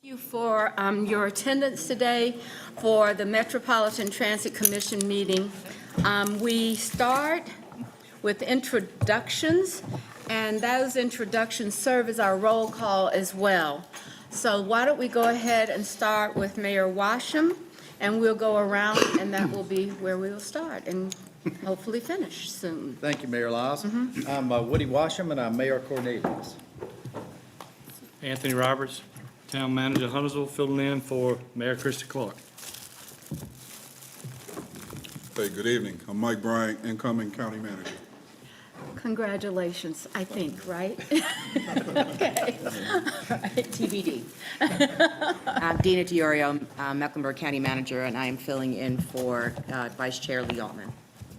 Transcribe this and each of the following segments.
You for your attendance today for the Metropolitan Transit Commission meeting. We start with introductions, and those introductions serve as our roll call as well. So why don't we go ahead and start with Mayor Washam, and we'll go around, and that will be where we will start and hopefully finish soon. Thank you, Mayor Lyles. I'm Woody Washam, and I'm Mayor Cornelius. Anthony Roberts, Town Manager Huntersville, filling in for Mayor Christie Clark. Hey, good evening. I'm Mike Bryant, incoming county manager. Congratulations, I think, right? Okay. TBD. I'm Dina DiOrio, Mecklenburg County Manager, and I am filling in for Vice Chair Lee Altman.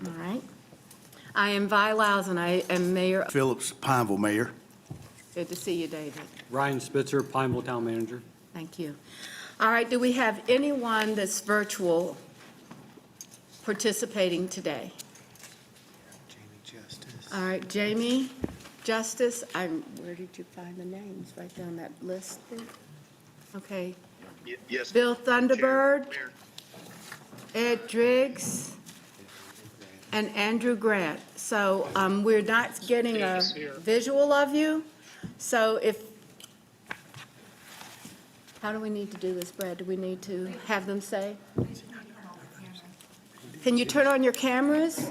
All right. I am Vi Lyles, and I am Mayor. Phillips, Pineville Mayor. Good to see you, David. Ryan Spitzer, Pineville Town Manager. Thank you. All right, do we have anyone that's virtual participating today? Jamie Justice. All right, Jamie Justice, where did you find the names? Right down that list there? Okay. Yes. Bill Thunderbird, Mayor. Ed Driggs, and Andrew Grant. So we're not getting a Yes, here. visual of you. So how do we need to do this, Brad? Do we need to have them say? Can you turn on your cameras?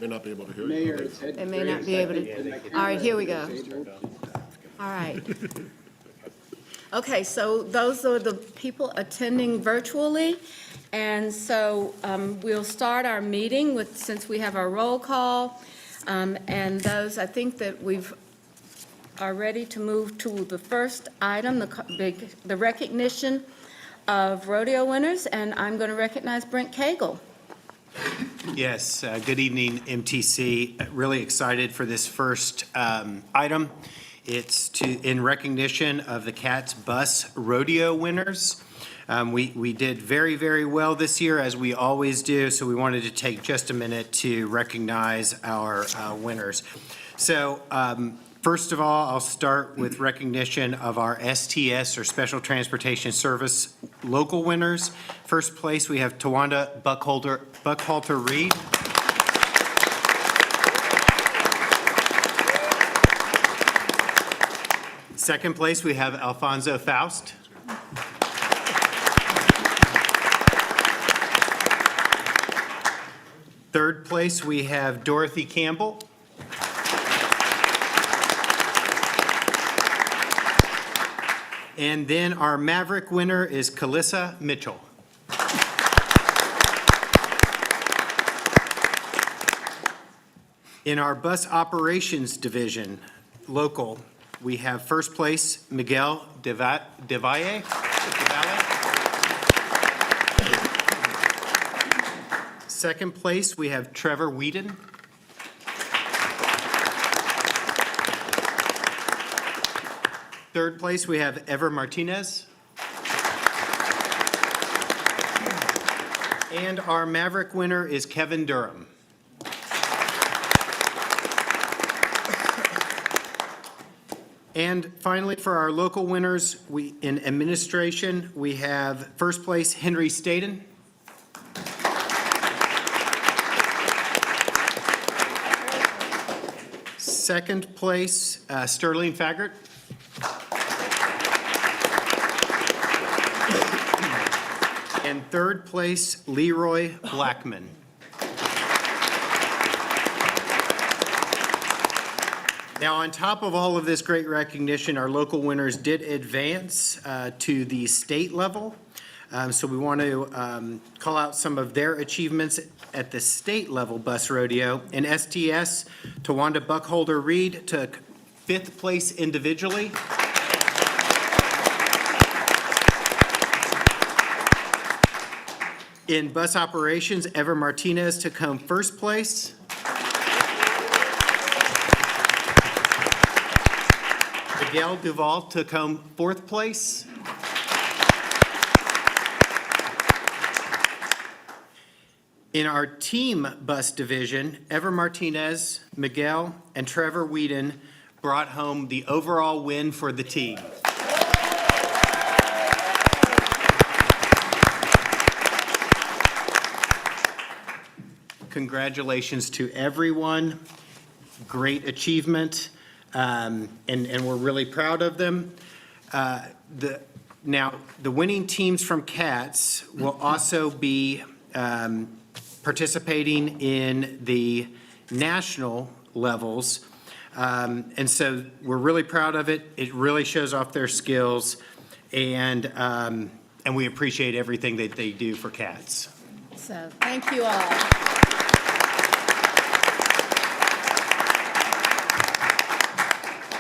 May not be able to hear you. They may not be able to. All right, here we go. All right. Okay, so those are the people attending virtually. And so we'll start our meeting with, since we have our roll call. And those, I think that are ready to move to the first item, the recognition of rodeo winners. And I'm going to recognize Brent Cagle. Yes, good evening, MTC. Really excited for this first item. It's in recognition of the Cats Bus Rodeo winners. We did very, very well this year, as we always do, so we wanted to take just a minute to recognize our winners. So first of all, I'll start with recognition of our STS, or Special Transportation Service, local winners. First place, we have Tawanda Buckhalter Reed. Second place, we have Alfonso Faust. Third place, we have Dorothy Campbell. And then our Maverick winner is Kalissa Mitchell. In our bus operations division, local, we have first place, Miguel Devalle. Second place, we have Trevor Whedon. Third place, we have Ever Martinez. And our Maverick winner is Kevin Durham. And finally, for our local winners, in administration, we have first place, Henry Staden. Second place, Sterling Faggart. And third place, Leroy Blackman. Now, on top of all of this great recognition, our local winners did advance to the state level. So we want to call out some of their achievements at the state level bus rodeo. In STS, Tawanda Buckholder Reed took 5th place individually. In bus operations, Ever Martinez took home 1st place. Miguel Duval took home 4th place. In our team bus division, Ever Martinez, Miguel, and Trevor Whedon brought home the overall win for the team. Congratulations to everyone. Great achievement, and we're really proud of them. Now, the winning teams from Cats will also be participating in the national levels. And so we're really proud of it. It really shows off their skills, and we appreciate everything that they do for Cats. So, thank you all.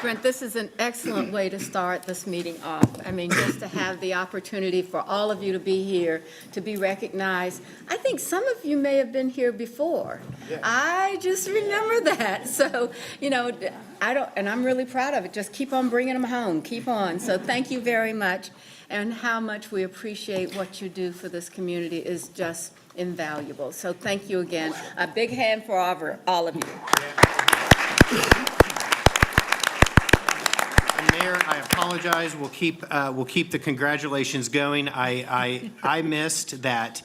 Brent, this is an excellent way to start this meeting off. I mean, just to have the opportunity for all of you to be here, to be recognized. I think some of you may have been here before. I just remember that. So, you know, and I'm really proud of it. Just keep on bringing them home. Keep on. So thank you very much. And how much we appreciate what you do for this community is just invaluable. So thank you again. A big hand for all of you. Mayor, I apologize. We'll keep the congratulations going. I missed that.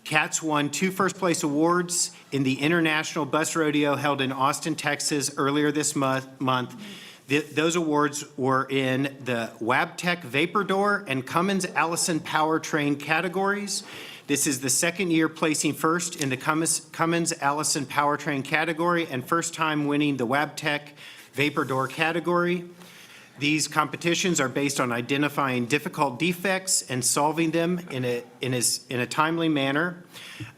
Cats won 2 first-place awards in the International Bus Rodeo held in Austin, Texas earlier this month. Those awards were in the Wabtec Vapor Door and Cummins Allison Powertrain categories. This is the second year placing first in the Cummins Allison Powertrain category and first time winning the Wabtec Vapor Door category. These competitions are based on identifying difficult defects and solving them in a timely manner.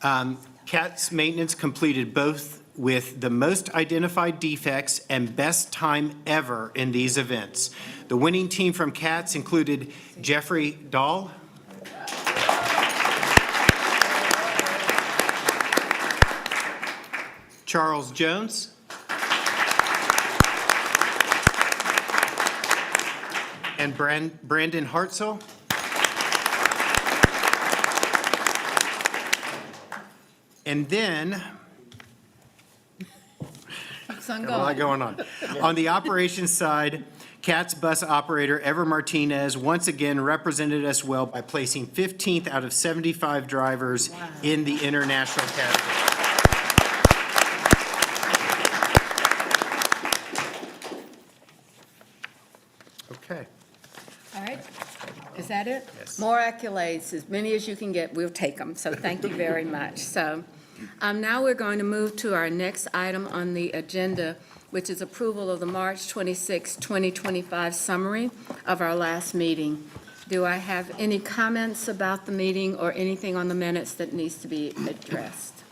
CATS maintenance completed both with the most identified defects and best time ever in these events. The winning team from CATS included Jeffrey Dahl, Charles Jones, and Brandon Hartzell. And then, Keeps on a lot going. going on. On the operations side, CATS bus operator Ever Martinez once again represented us well by placing 15th out of 75 drivers in the international category. Okay. All right. Is that it? Yes. More accolades, as many as you can get, we'll take them. So thank you very much. So now we're going to move to our next item on the agenda, which is approval of the March 26, 2025 summary of our last meeting. Do I have any comments about the meeting or anything on the minutes that needs to be addressed?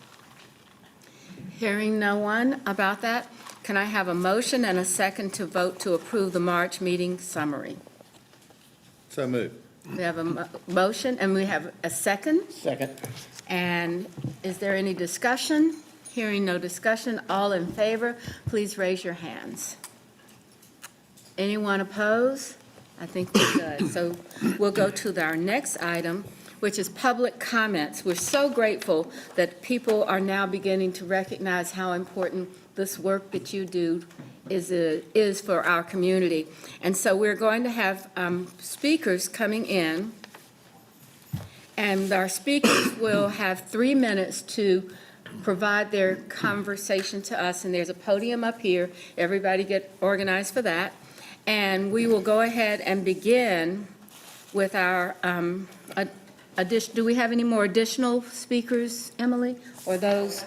Hearing no one about that, can I have a motion and a second to vote to approve the March meeting summary? So moved. We have a motion and we have a second. Second. And is there any discussion? Hearing no discussion, all in favor, please raise your hands. Anyone opposed? I think we're good. So we'll go to our next item, which is public comments. We're so grateful that people are now beginning to recognize how important this work that you do is for our community. And so we're going to have speakers coming in, and our speakers will have 3 minutes to provide their conversation to us, and there's a podium up here. Everybody get organized for that. And we will go ahead and begin with our do we have any more additional speakers, Emily, or those?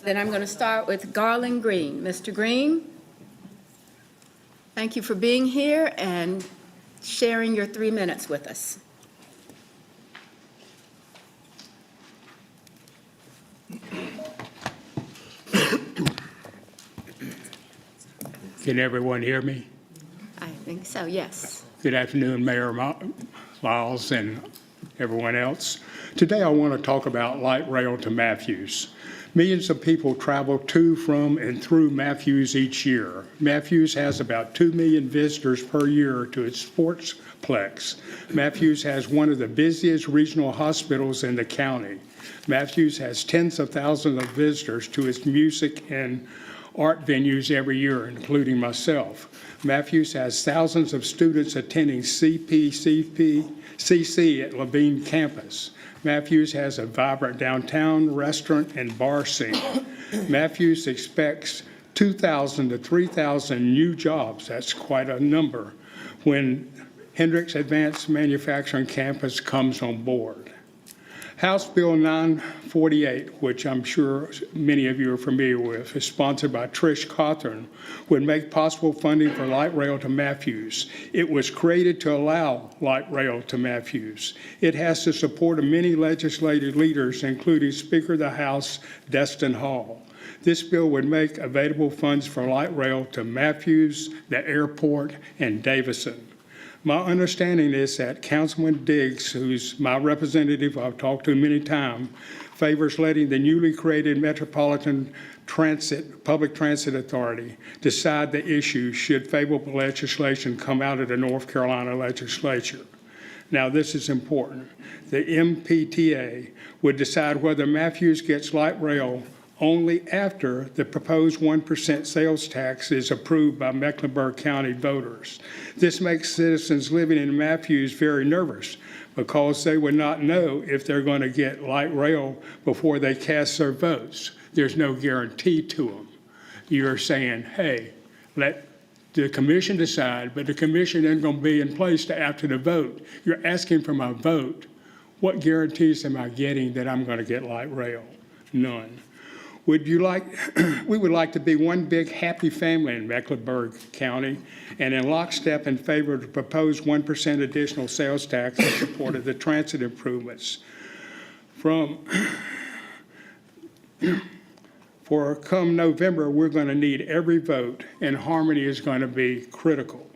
Then I'm going to start with Garland Green. Mr. Green, thank you for being here and sharing your 3 minutes with us. Can everyone hear me? I think so, yes. Good afternoon, Mayor Lyles and everyone else. Today I want to talk about light rail to Matthews. Millions of people travel to, from, and through Matthews each year. Matthews has about 2 million visitors per year to its sportsplex. Matthews has one of the busiest regional hospitals in the county. Matthews has tens of thousands of visitors to its music and art venues every year, including myself. Matthews has thousands of students attending CC at Levine campus. Matthews has a vibrant downtown restaurant and bar scene. Matthews expects 2,000 to 3,000 new jobs, that's quite a number, when Hendricks Advanced Manufacturing Campus comes on board. House Bill 948, which I'm sure many of you are familiar with, is sponsored by Trish Cawthorn, would make possible funding for light rail to Matthews. It was created to allow light rail to Matthews. It has the support of many legislative leaders, including Speaker of the House, Destin Hall. This bill would make available funds for light rail to Matthews, the airport, and Davison. My understanding is that Councilman Diggs, who's my representative, I've talked to many times, favors letting the newly created Metropolitan Public Transit Authority decide the issue should favorable legislation come out of the North Carolina legislature. Now, this is important. The MPTA would decide whether Matthews gets light rail only after the proposed 1% sales tax is approved by Mecklenburg County voters. This makes citizens living in Matthews very nervous because they would not know if they're going to get light rail before they cast their votes. There's no guarantee to them. You're saying, hey, let the commission decide, but the commission isn't going to be in place till after the vote. You're asking for my vote. What guarantees am I getting that I'm going to get light rail? None. We would like to be one big happy family in Mecklenburg County and in lockstep in favor of the proposed 1% additional sales tax in support of the transit improvements. For come November, we're going to need every vote, and harmony is going to be critical.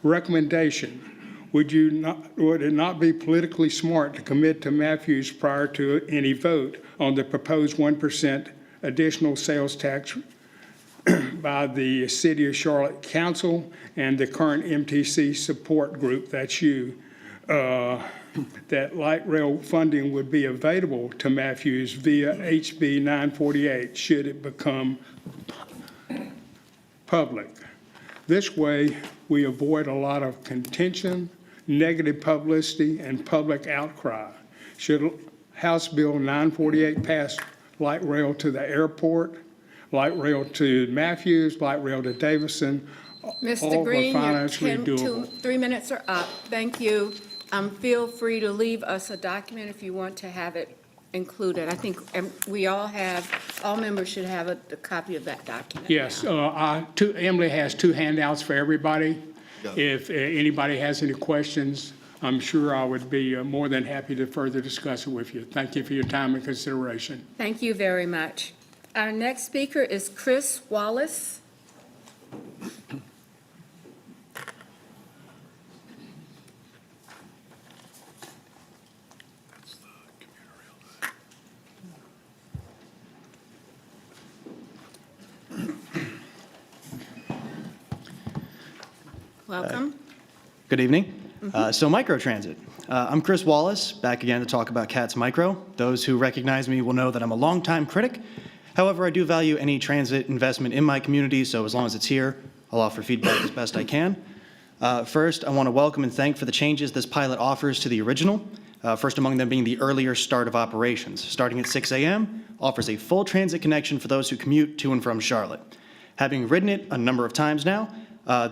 Recommendation. Would it not be politically smart to commit to Matthews prior to any vote on the proposed 1% additional sales tax by the City of Charlotte Council and the current MTC support group, that's you, that light rail funding would be available to Matthews via HB 948 should it become public. This way, we avoid a lot of contention, negative publicity, and public outcry. Should House Bill 948 pass, light rail to the airport, light rail to Matthews, light rail to Davison, Mr. all are Green, your financially doable. 3 minutes are up. Thank you. Feel free to leave us a document if you want to have it included. I think we all members should have a copy of that document. Yes, Emily has 2 handouts for everybody. If anybody has any questions, I'm sure I would be more than happy to further discuss it with you. Thank you for your time and consideration. Thank you very much. Our next speaker is Chris Wallace. Welcome. Good evening. So microtransit. I'm Chris Wallace, back again to talk about CATS Micro. Those who recognize me will know that I'm a longtime critic. However, I do value any transit investment in my community, so as long as it's here, I'll offer feedback as best I can. First, I want to welcome and thank for the changes this pilot offers to the original. First among them being the earlier start of operations. Starting at 6 a.m., offers a full transit connection for those who commute to and from Charlotte. Having ridden it a number of times now,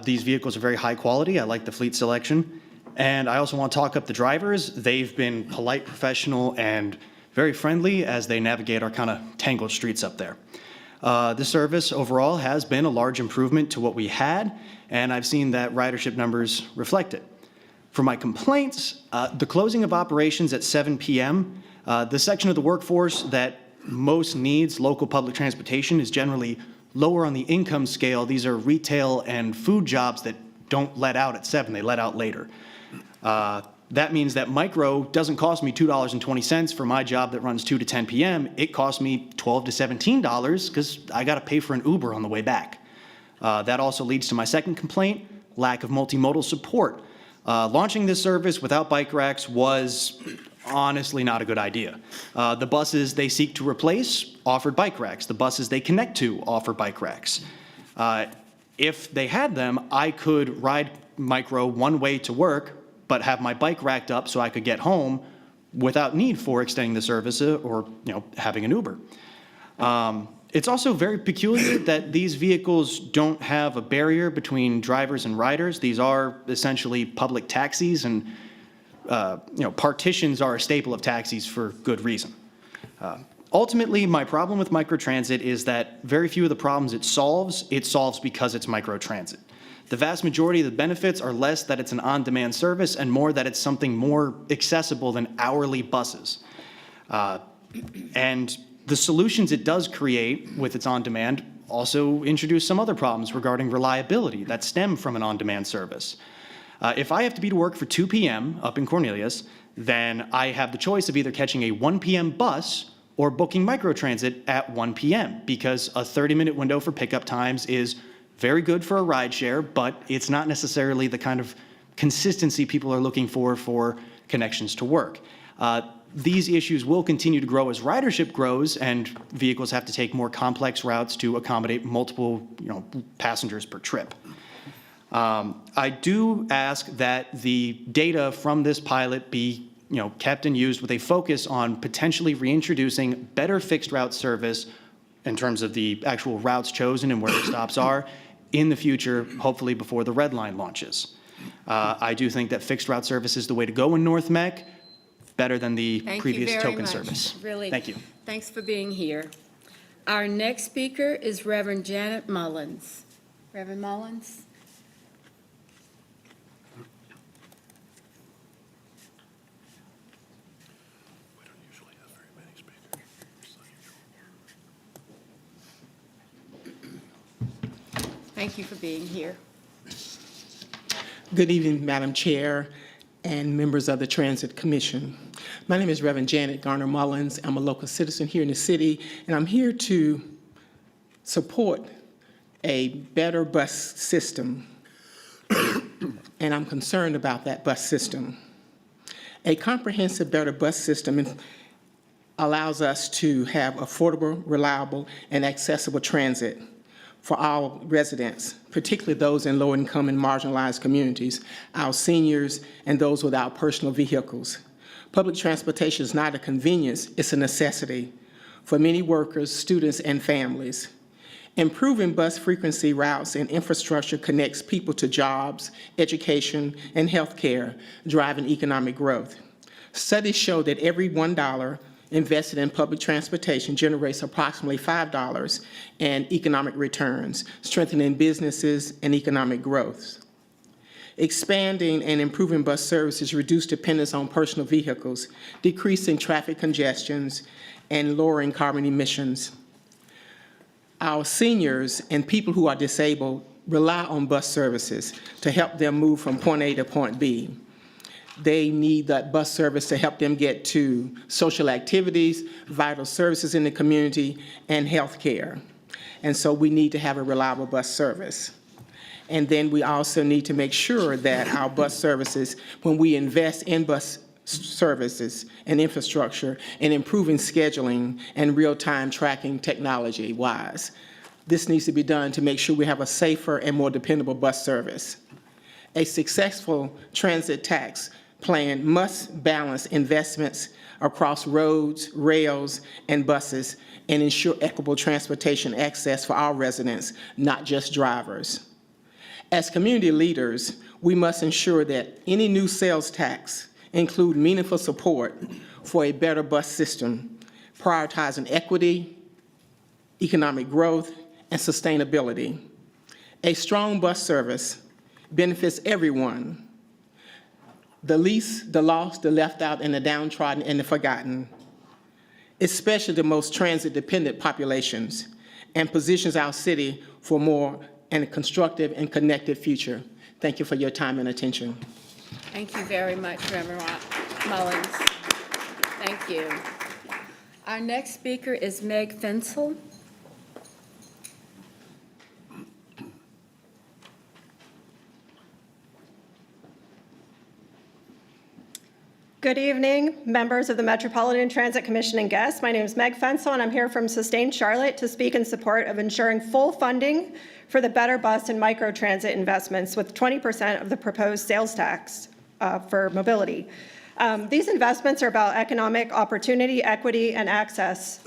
these vehicles are very high quality. I like the fleet selection. And I also want to talk up the drivers. They've been polite, professional, and very friendly as they navigate our kind of tangled streets up there. This service overall has been a large improvement to what we had, and I've seen that ridership numbers reflect it. For my complaints, the closing of operations at 7 p.m., the section of the workforce that most needs local public transportation is generally lower on the income scale. These are retail and food jobs that don't let out at 7, they let out later. That means that micro doesn't cost me $2.20 for my job that runs 2 to 10 p.m. It costs me $12 to $17 because I got to pay for an Uber on the way back. That also leads to my second complaint, lack of multimodal support. Launching this service without bike racks was honestly not a good idea. The buses they seek to replace offered bike racks. The buses they connect to offer bike racks. If they had them, I could ride micro one way to work, but have my bike racked up so I could get home without need for extending the service or having an Uber. It's also very peculiar that these vehicles don't have a barrier between drivers and riders. These are essentially public taxis, and partitions are a staple of taxis for good reason. Ultimately, my problem with microtransit is that very few of the problems it solves because it's microtransit. The vast majority of the benefits are less that it's an on-demand service and more that it's something more accessible than hourly buses. And the solutions it does create with its on-demand also introduce some other problems regarding reliability that stem from an on-demand service. If I have to be to work for 2 p.m. up in Cornelius, then I have the choice of either catching a 1 p.m. bus or booking microtransit at 1 p.m. because a 30-minute window for pickup times is very good for a rideshare, but it's not necessarily the kind of consistency people are looking for connections to work. These issues will continue to grow as ridership grows and vehicles have to take more complex routes to accommodate multiple passengers per trip. I do ask that the data from this pilot be kept and used with a focus on potentially reintroducing better fixed route service in terms of the actual routes chosen and where the stops are in the future, hopefully before the red line launches. I do think that fixed route service is the way to go in North Mech, better than the previous token service. Really. Thank you. Thanks for being here. Our next speaker is Reverend Janet Mullins. Reverend Mullins? Thank you for being here. Good evening, Madam Chair and members of the Transit Commission. My name is Reverend Janet Garner Mullins. I'm a local citizen here in the city, and I'm here to support a better bus system, and I'm concerned about that bus system. A comprehensive, better bus system allows us to have affordable, reliable, and accessible transit for our residents, particularly those in low-income and marginalized communities, our seniors, and those without personal vehicles. Public transportation is not a convenience, it's a necessity for many workers, students, and families. Improving bus frequency routes and infrastructure connects people to jobs, education, and healthcare, driving economic growth. Studies show that every $1 invested in public transportation generates approximately $5 in economic returns, strengthening businesses and economic growth. Expanding and improving bus services reduce dependence on personal vehicles, decreasing traffic congestions, and lowering carbon emissions. Our seniors and people who are disabled rely on bus services to help them move from point A to point B. They need that bus service to help them get to social activities, vital services in the community, and health care. And so we need to have a reliable bus service. And then we also need to make sure that our bus services, when we invest in bus services and infrastructure and improving scheduling and real-time tracking technology-wise, this needs to be done to make sure we have a safer and more dependable bus service. A successful transit tax plan must balance investments across roads, rails, and buses and ensure equitable transportation access for our residents, not just drivers. As community leaders, we must ensure that any new sales tax include meaningful support for a better bus system, prioritizing equity, economic growth, and sustainability. A strong bus service benefits everyone, the least, the lost, the left out, and the downtrodden and the forgotten, especially the most transit-dependent populations, and positions our city for more and a constructive and connected future. Thank you for your time and attention. Thank you very much, Reverend Mullins. Thank you. Our next speaker is Meg Fensel. Good evening, members of the Metropolitan Transit Commission and guests. My name is Meg Fensel, and I'm here from Sustain Charlotte to speak in support of ensuring full funding for the Better Bus and microtransit investments with 20% of the proposed sales tax for mobility. These investments are about economic opportunity, equity, and access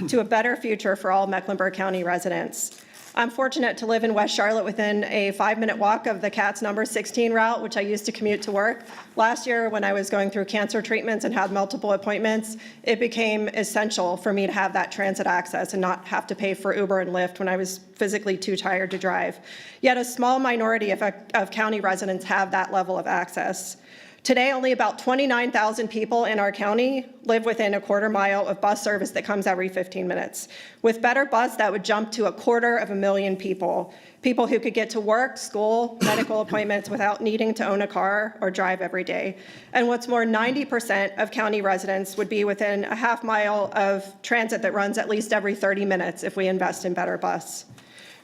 to a better future for all Mecklenburg County residents. I'm fortunate to live in West Charlotte within a 5-minute walk of the CATS number 16 route, which I used to commute to work. Last year, when I was going through cancer treatments and had multiple appointments, it became essential for me to have that transit access and not have to pay for Uber and Lyft when I was physically too tired to drive. Yet a small minority of county residents have that level of access. Today, only about 29,000 people in our county live within a quarter mile of bus service that comes every 15 minutes. With Better Bus, that would jump to 250,000 people, people who could get to work, school, medical appointments without needing to own a car or drive every day. And what's more, 90% of county residents would be within a half mile of transit that runs at least every 30 minutes if we invest in Better Bus.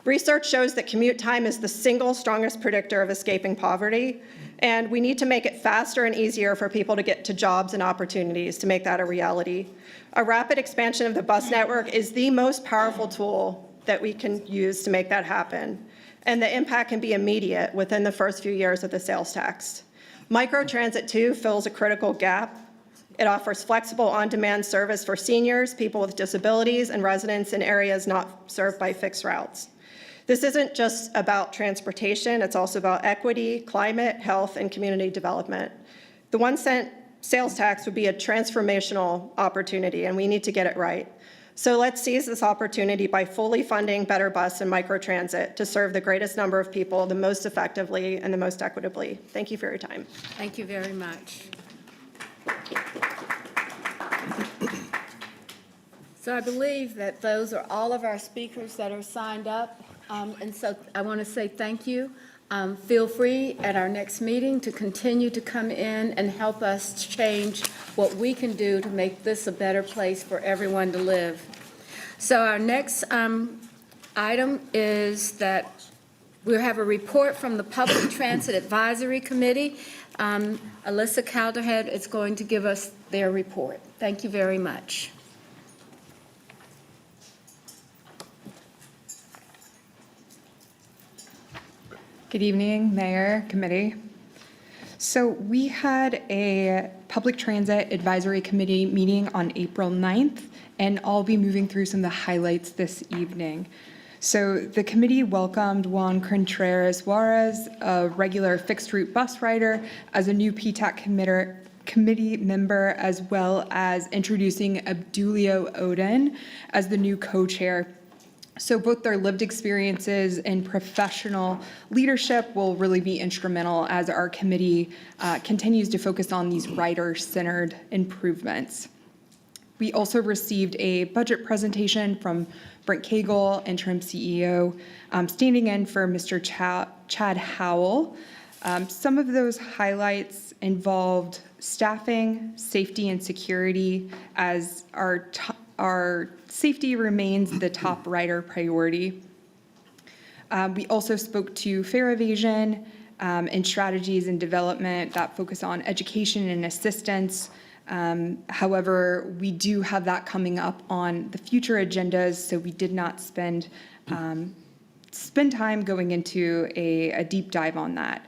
Research shows that commute time is the single strongest predictor of escaping poverty, and we need to make it faster and easier for people to get to jobs and opportunities to make that a reality. A rapid expansion of the bus network is the most powerful tool that we can use to make that happen, and the impact can be immediate within the first few years of the sales tax. Microtransit, too, fills a critical gap. It offers flexible on-demand service for seniors, people with disabilities, and residents in areas not served by fixed routes. This isn't just about transportation, it's also about equity, climate, health, and community development. The 1 cent sales tax would be a transformational opportunity, and we need to get it right. So let's seize this opportunity by fully funding Better Bus and microtransit to serve the greatest number of people the most effectively and the most equitably. Thank you for your time. Thank you very much. So I believe that those are all of our speakers that are signed up. And so I want to say thank you. Feel free at our next meeting to continue to come in and help us change what we can do to make this a better place for everyone to live. So our next item is that we have a report from the Public Transit Advisory Committee. Alyssa Calderhead is going to give us their report. Thank you very much. Good evening, Mayor, Committee. So we had a Public Transit Advisory Committee meeting on April 9th, and I'll be moving through some of the highlights this evening. So the committee welcomed Juan Contreras Juarez, a regular fixed route bus rider, as a new PTAC committee member, as well as introducing Abdulio Odin as the new co-chair. So both their lived experiences and professional leadership will really be instrumental as our committee continues to focus on these rider-centered improvements. We also received a budget presentation from Brent Cagle, interim CEO, standing in for Mr. Chad Howell. Some of those highlights involved staffing, safety, and security, as our safety remains the top rider priority. We also spoke to fare evasion and strategies and development that focus on education and assistance. However, we do have that coming up on the future agendas, so we did not spend time going into a deep dive on that.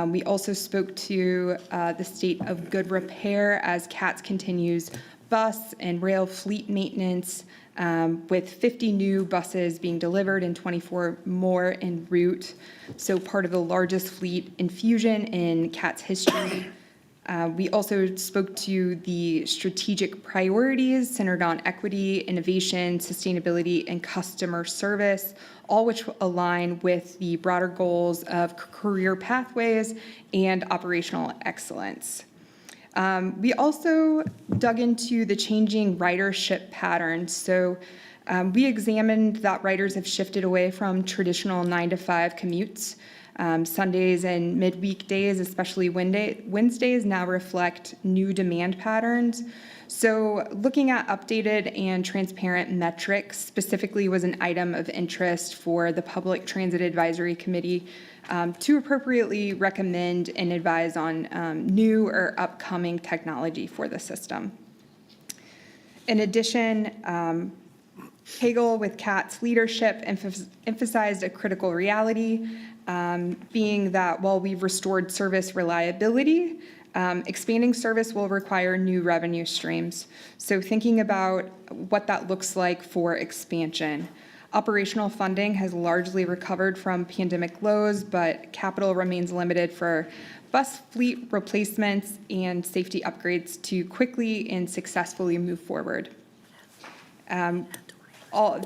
We also spoke to the state of good repair as CATS continues bus and rail fleet maintenance, with 50 new buses being delivered and 24 more en route. So part of the largest fleet infusion in CATS history. We also spoke to the strategic priorities centered on equity, innovation, sustainability, and customer service, all which align with the broader goals of career pathways and operational excellence. We also dug into the changing ridership patterns. So we examined that riders have shifted away from traditional 9-to-5 commutes. Sundays and midweek days, especially Wednesdays, now reflect new demand patterns. So looking at updated and transparent metrics specifically was an item of interest for the Public Transit Advisory Committee to appropriately recommend and advise on new or upcoming technology for the system. In addition, Hagel, with CAT's leadership, emphasized a critical reality, being that while we've restored service reliability, expanding service will require new revenue streams. So thinking about what that looks like for expansion. Operational funding has largely recovered from pandemic lows, but capital remains limited for bus fleet replacements and safety upgrades to quickly and successfully move forward. All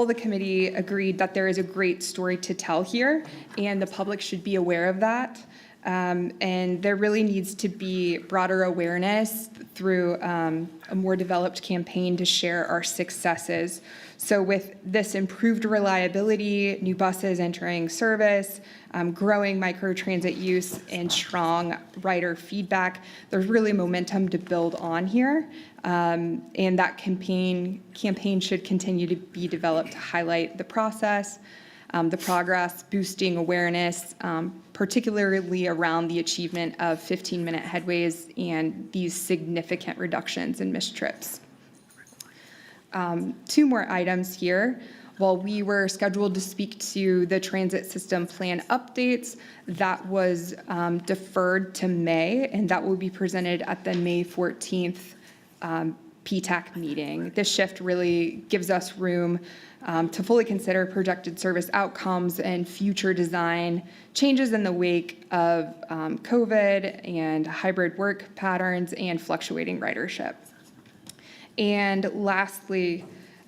the committee agreed that there is a great story to tell here, and the public should be aware of that. And there really needs to be broader awareness through a more developed campaign to share our successes. So with this improved reliability, new buses entering service, growing microtransit use, and strong rider feedback, there's really momentum to build on here. And that campaign should continue to be developed to highlight the process, the progress, boosting awareness, particularly around the achievement of 15-minute headways and these significant reductions in missed trips. Two more items here. While we were scheduled to speak to the transit system plan updates, that was deferred to May, and that will be presented at the May 14th PTAC meeting. This shift really gives us room to fully consider projected service outcomes and future design changes in the wake of COVID and hybrid work patterns and fluctuating ridership. And lastly,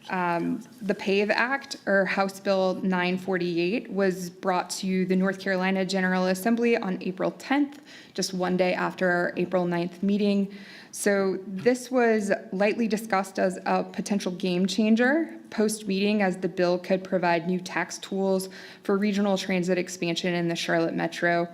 the PAVE Act, or House Bill 948, was brought to the North Carolina General Assembly on April 10th, just one day after our April 9th meeting. So this was lightly discussed as a potential game changer post-meeting, as the bill could provide new tax tools for regional transit expansion in the Charlotte Metro.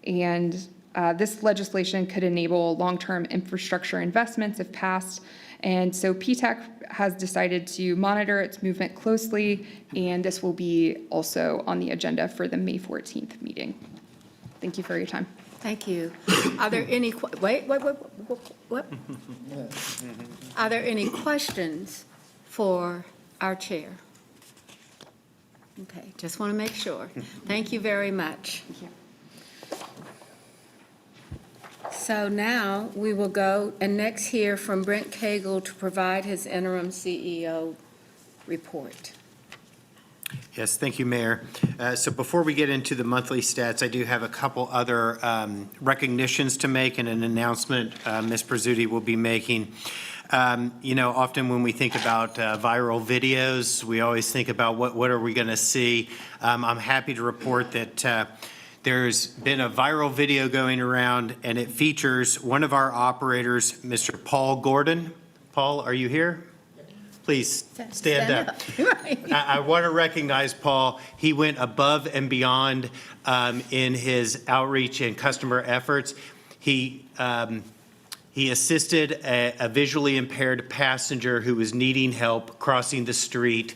And this legislation could enable long-term infrastructure investments if passed. And so PTAC has decided to monitor its movement closely, and this will be also on the agenda for the May 14th meeting. Thank you for your time. Thank you. Are there any, wait. Are there any questions for our chair? Okay, just want to make sure. Thank you very much. Thank you. So now we will go and next hear from Brent Cagle to provide his interim CEO report. Yes, thank you, Mayor. So before we get into the monthly stats, I do have a couple other recognitions to make and an announcement Ms. Prizzuti will be making. You know, often when we think about viral videos, we always think about what are we going to see. I'm happy to report that there's been a viral video going around, and it features one of our operators, Mr. Paul Gordon. Paul, are you here? Please stand up. Right. I want to recognize Paul. He went above and beyond in his outreach and customer efforts. He assisted a visually impaired passenger who was needing help crossing the street,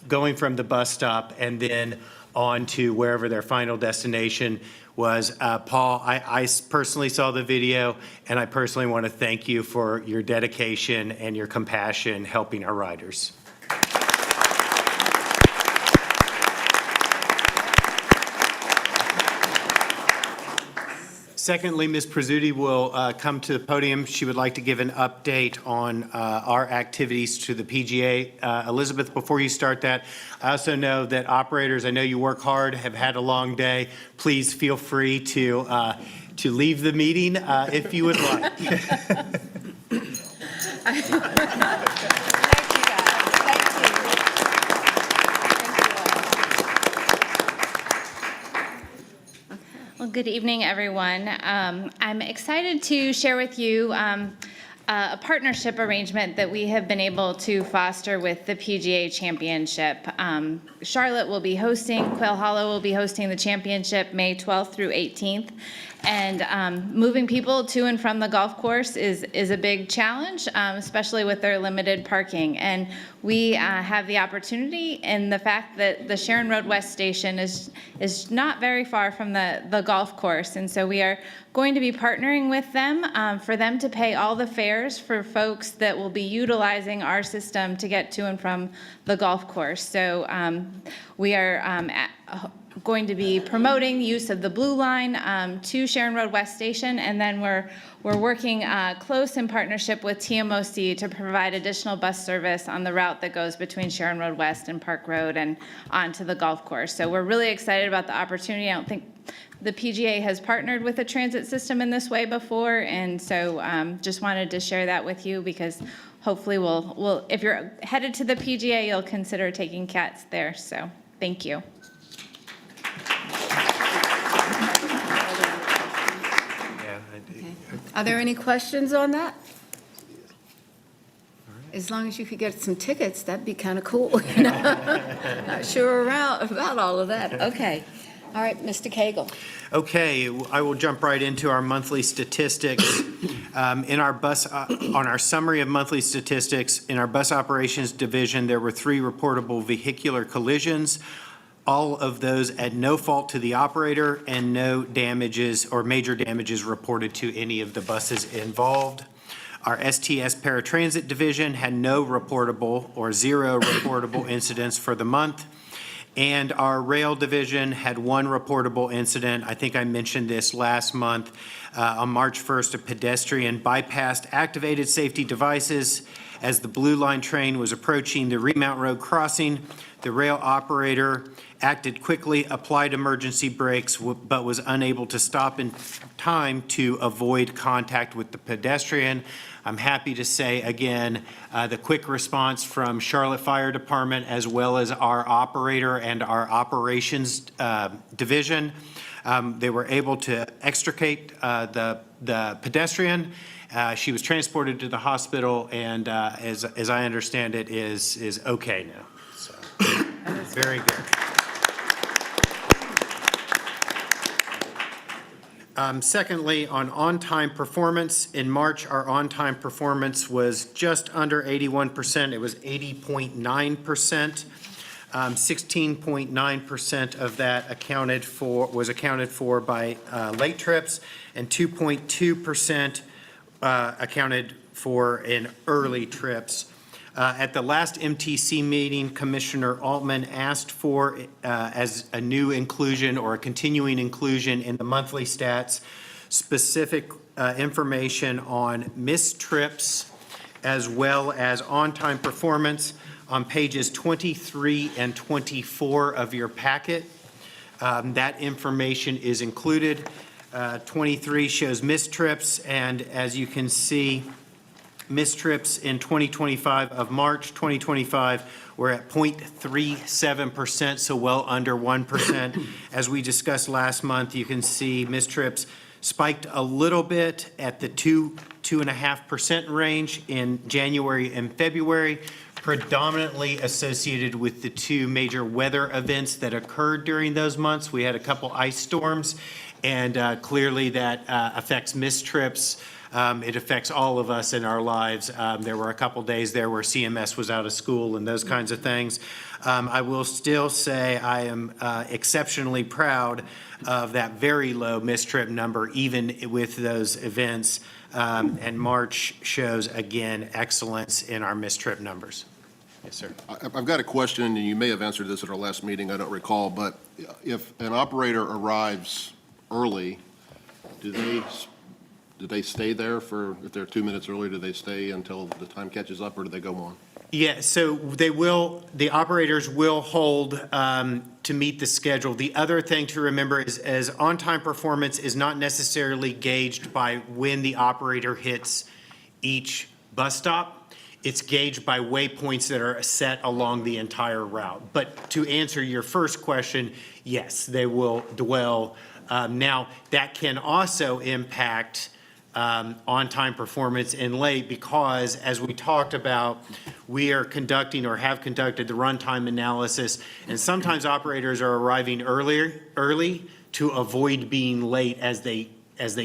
going from the bus stop and then on to wherever their final destination was. Paul, I personally saw the video, and I personally want to thank you for your dedication and your compassion helping our riders. Secondly, Ms. Prizzuti will come to the podium. She would like to give an update on our activities to the PGA. Elizabeth, before you start that, I also know that operators, I know you work hard, have had a long day. Please feel free to leave the meeting if you would like. Well, good evening, everyone. I'm excited to share with you a partnership arrangement that we have been able to foster with the PGA Championship. Charlotte will be hosting, Quail Hollow will be hosting the championship May 12th through 18th. And moving people to and from the golf course is a big challenge, especially with their limited parking. And we have the opportunity in the fact that the Sharon Road West Station is not very far from the golf course. And so we are going to be partnering with them for them to pay all the fares for folks that will be utilizing our system to get to and from the golf course. So we are going to be promoting use of the Blue Line to Sharon Road West Station, and then we're working close in partnership with TMOC to provide additional bus service on the route that goes between Sharon Road West and Park Road and onto the golf course. So we're really excited about the opportunity. I don't think the PGA has partnered with a transit system in this way before, and so just wanted to share that with you because hopefully we'll if you're headed to the PGA, you'll consider taking CATs there. So thank you. Are there any questions on that? As long as you could get some tickets, that'd be kind of cool. Not sure about all of that. Okay. All right, Mr. Cagle. Okay, I will jump right into our monthly statistics. In our bus, on our summary of monthly statistics, in our bus operations division, there were 3 reportable vehicular collisions. All of those at no fault to the operator and no damages or major damages reported to any of the buses involved. Our STS paratransit division had no reportable or 0 reportable incidents for the month. And our rail division had 1 reportable incident. I think I mentioned this last month. On March 1st, a pedestrian bypassed activated safety devices as the Blue Line train was approaching the Remount Road crossing. The rail operator acted quickly, applied emergency brakes, but was unable to stop in time to avoid contact with the pedestrian. I'm happy to say, again, the quick response from Charlotte Fire Department as well as our operator and our operations division, they were able to extricate the pedestrian. She was transported to the hospital and, as I understand it, is okay now. So, very good. Secondly, on-time performance, in March, our on-time performance was just under 81%. It was 80.9%. 16.9% of that was accounted for by late trips, and 2.2% accounted for in early trips. At the last MTC meeting, Commissioner Altman asked for, as a new inclusion or a continuing inclusion in the monthly stats, specific information on missed trips as well as on-time performance on pages 23 and 24 of your packet. That information is included. 23 shows missed trips, and as you can see, missed trips in 2025 of March 2025 were at 0.37%, so well under 1%. As we discussed last month, you can see missed trips spiked a little bit at the 2.5% range in January and February, predominantly associated with the 2 major weather events that occurred during those months. We had a couple ice storms, and clearly that affects missed trips. It affects all of us in our lives. There were a couple days there where CMS was out of school and those kinds of things. I will still say I am exceptionally proud of that very low missed trip number, even with those events. And March shows, again, excellence in our missed trip numbers. Yes, sir. I've got a question, and you may have answered this at our last meeting, I don't recall, but if an operator arrives early, do they stay there for, if they're 2 minutes early, do they stay until the time catches up, or do they go on? Yeah, so the operators will hold to meet the schedule. The other thing to remember is on-time performance is not necessarily gauged by when the operator hits each bus stop. It's gauged by waypoints that are set along the entire route. But to answer your first question, yes, they will dwell. Now, that can also impact on-time performance and late, because as we talked about, we are conducting or have conducted the runtime analysis, and sometimes operators are arriving early to avoid being late as they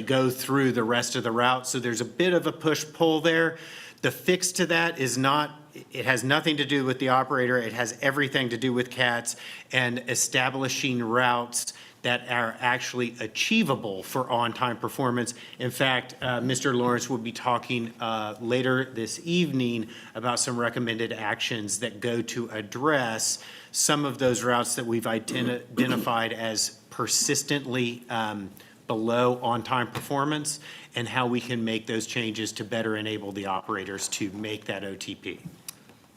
go through the rest of the route. So there's a bit of a push-pull there. The fix to that is not, it has nothing to do with the operator. It has everything to do with CATS and establishing routes that are actually achievable for on-time performance. In fact, Mr. Lawrence will be talking later this evening about some recommended actions that go to address some of those routes that we've identified as persistently below on-time performance, and how we can make those changes to better enable the operators to make that OTP.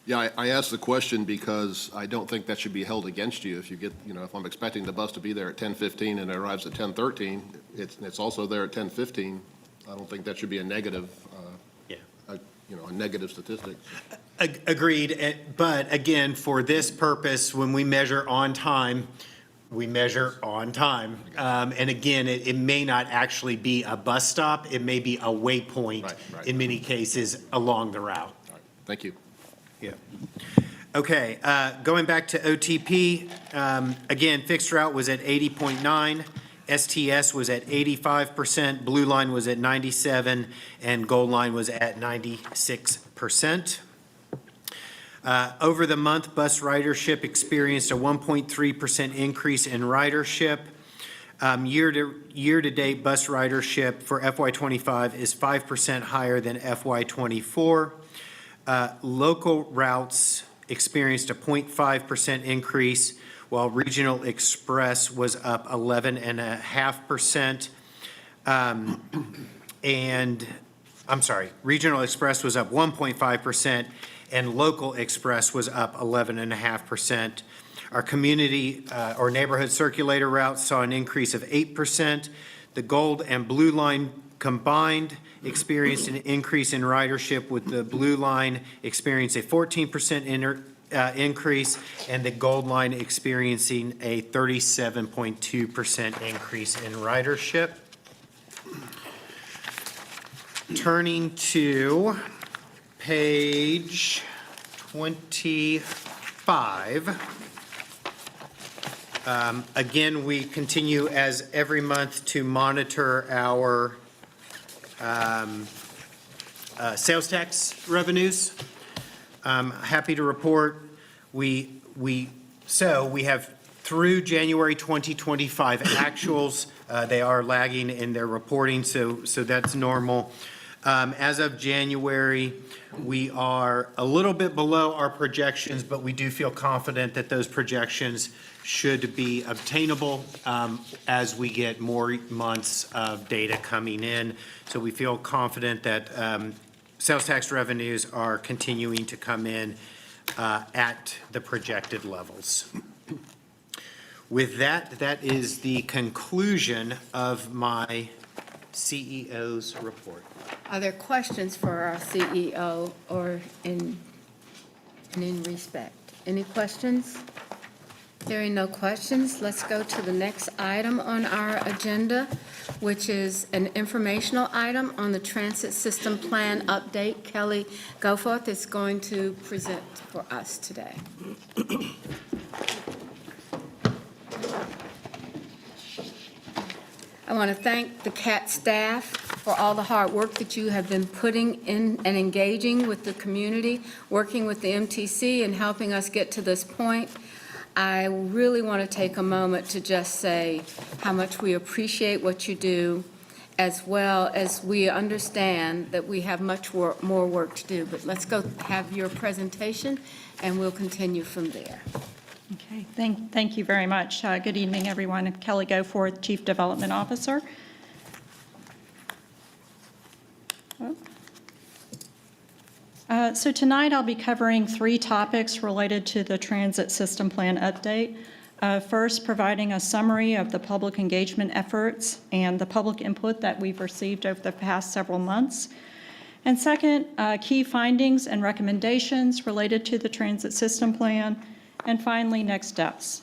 Yeah, I asked the question because I don't think that should be held against you. If you get, if I'm expecting the bus to be there at 10:15 and it arrives at 10:13, it's also there at 10:15. I don't think that should be a negative, a negative statistic. Agreed, but again, for this purpose, when we measure on time, we measure on time. And again, it may not actually be a bus stop. It may be a waypoint in many cases along the route. All right. Thank you. Yeah. Okay, going back to OTP, again, fixed route was at 80.9, STS was at 85%, Blue Line was at 97, and Gold Line was at 96%. Over the month, bus ridership experienced a 1.3% increase in ridership. Year-to-date bus ridership for FY25 is 5% higher than FY24. Local routes experienced a 0.5% increase, while Regional Express was up 11.5%. Regional Express was up 1.5%, and Local Express was up 11.5%. Our community or neighborhood circulator routes saw an increase of 8%. The Gold and Blue Line combined experienced an increase in ridership, with the Blue Line experiencing a 14% increase, and the Gold Line experiencing a 37.2% increase in ridership. Turning to page 25. Again, we continue as every month to monitor our sales tax revenues. Happy to report we have through January 2025 actuals. They are lagging in their reporting, so that's normal. As of January, we are a little bit below our projections, but we do feel confident that those projections should be obtainable as we get more months of data coming in. So we feel confident that sales tax revenues are continuing to come in at the projected levels. With that, that is the conclusion of my CEO's report. Are there questions for our CEO or in respect? Any questions? Hearing no questions, let's go to the next item on our agenda, which is an informational item on the transit system plan update. Kelly Goforth is going to present for us today. I want to thank the CAT staff for all the hard work that you have been putting in and engaging with the community, working with the MTC and helping us get to this point. I really want to take a moment to just say how much we appreciate what you do, as well as we understand that we have much more work to do. But let's go have your presentation, and we'll continue from there. Okay, thank you very much. Good evening, everyone. I'm Kelly Goforth, Chief Development Officer. So tonight I'll be covering 3 topics related to the transit system plan update. First, providing a summary of the public engagement efforts and the public input that we've received over the past several months. And second, key findings and recommendations related to the transit system plan. And finally, next steps.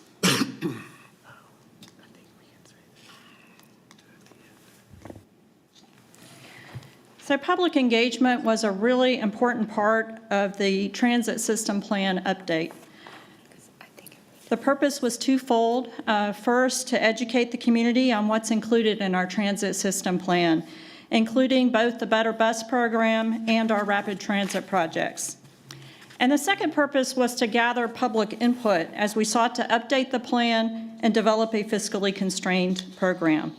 So public engagement was a really important part of the transit system plan update. The purpose was twofold. First, to educate the community on what's included in our transit system plan, including both the Better Bus program and our rapid transit projects. And the second purpose was to gather public input as we sought to update the plan and develop a fiscally constrained program.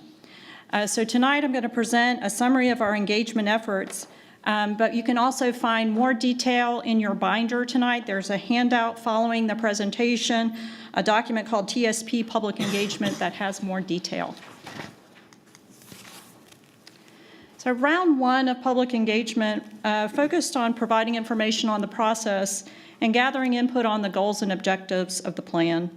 So tonight I'm going to present a summary of our engagement efforts, but you can also find more detail in your binder tonight. There's a handout following the presentation, a document called TSP Public Engagement that has more detail. So round one of public engagement focused on providing information on the process and gathering input on the goals and objectives of the plan.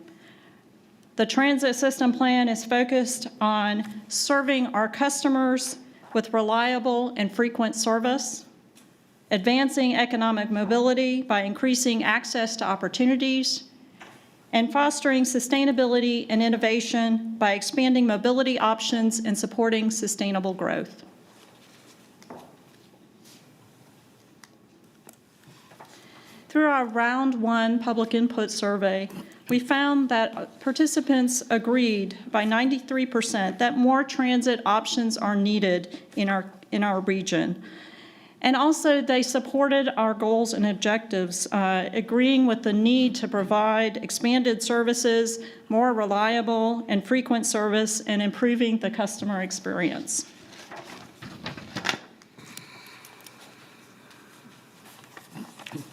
The transit system plan is focused on serving our customers with reliable and frequent service, advancing economic mobility by increasing access to opportunities, and fostering sustainability and innovation by expanding mobility options and supporting sustainable growth. Through our round one public input survey, we found that participants agreed by 93% that more transit options are needed in our region. And also they supported our goals and objectives, agreeing with the need to provide expanded services, more reliable and frequent service, and improving the customer experience.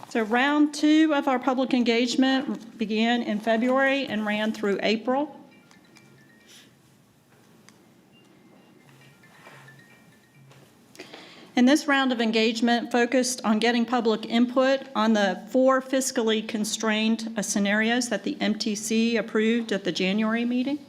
So round two of our public engagement began in February and ran through April. And this round of engagement focused on getting public input on the 4 fiscally constrained scenarios that the MTC approved at the January meeting.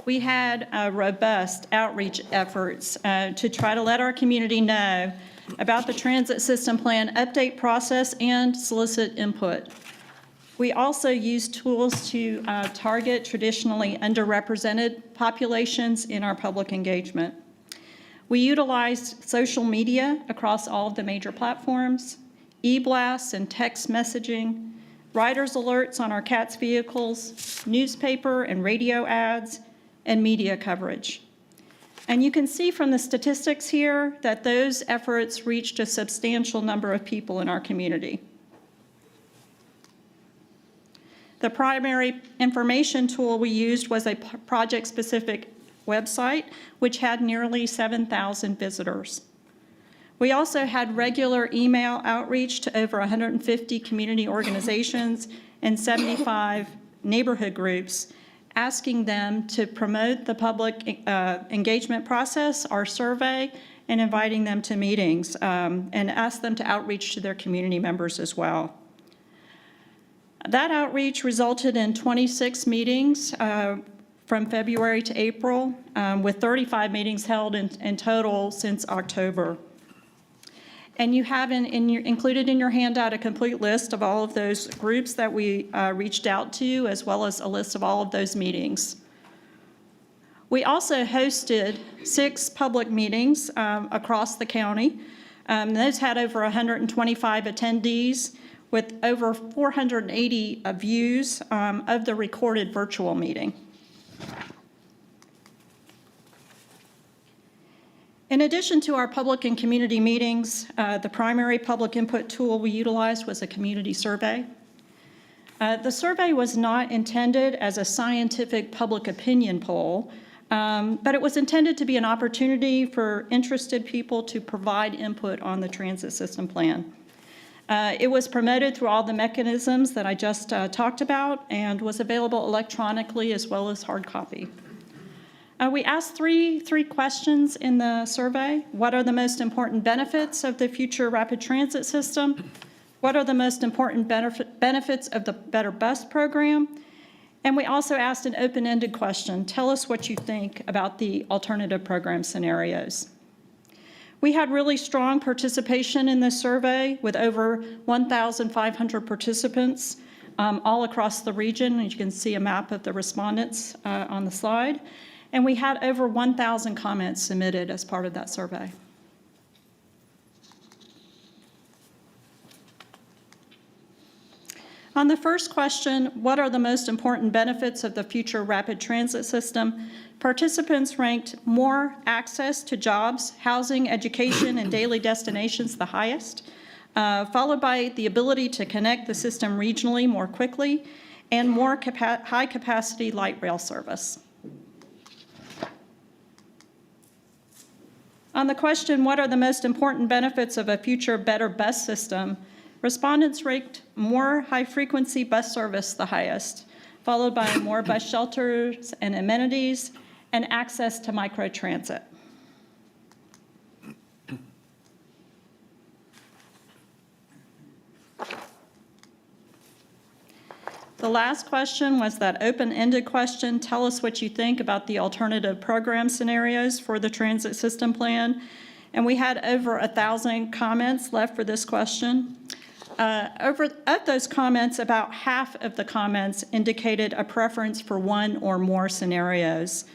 We had robust outreach efforts to try to let our community know about the transit system plan update process and solicit input. We also used tools to target traditionally underrepresented populations in our public engagement. We utilized social media across all of the major platforms, e-blasts and text messaging, riders alerts on our CATS vehicles, newspaper and radio ads, and media coverage. And you can see from the statistics here that those efforts reached a substantial number of people in our community. The primary information tool we used was a project-specific website, which had nearly 7,000 visitors. We also had regular email outreach to over 150 community organizations and 75 neighborhood groups, asking them to promote the public engagement process, our survey, and inviting them to meetings, and ask them to outreach to their community members as well. That outreach resulted in 26 meetings from February to April, with 35 meetings held in total since October. And you have included in your handout a complete list of all of those groups that we reached out to, as well as a list of all of those meetings. We also hosted 6 public meetings across the county. Those had over 125 attendees with over 480 views of the recorded virtual meeting. In addition to our public and community meetings, the primary public input tool we utilized was a community survey. The survey was not intended as a scientific public opinion poll, but it was intended to be an opportunity for interested people to provide input on the transit system plan. It was promoted through all the mechanisms that I just talked about and was available electronically as well as hard copy. We asked three questions in the survey. What are the most important benefits of the future rapid transit system? What are the most important benefits of the Better Bus program? And we also asked an open-ended question. Tell us what you think about the alternative program scenarios. We had really strong participation in this survey with over 1,500 participants. all across the region. And you can see a map of the respondents on the slide. And we had over 1,000 comments submitted as part of that survey. On the first question, what are the most important benefits of the future rapid transit system? Participants ranked more access to jobs, housing, education, and daily destinations the highest, followed by the ability to connect the system regionally more quickly and more high-capacity light rail service. On the question, what are the most important benefits of a future better bus system? Respondents ranked more high-frequency bus service the highest, followed by more bus shelters and amenities, and access to microtransit. The last question was that open-ended question. Tell us what you think about the alternative program scenarios for the transit system plan. And we had over 1,000 comments left for this question. Of those comments, about half of the comments indicated a preference for one or more scenarios.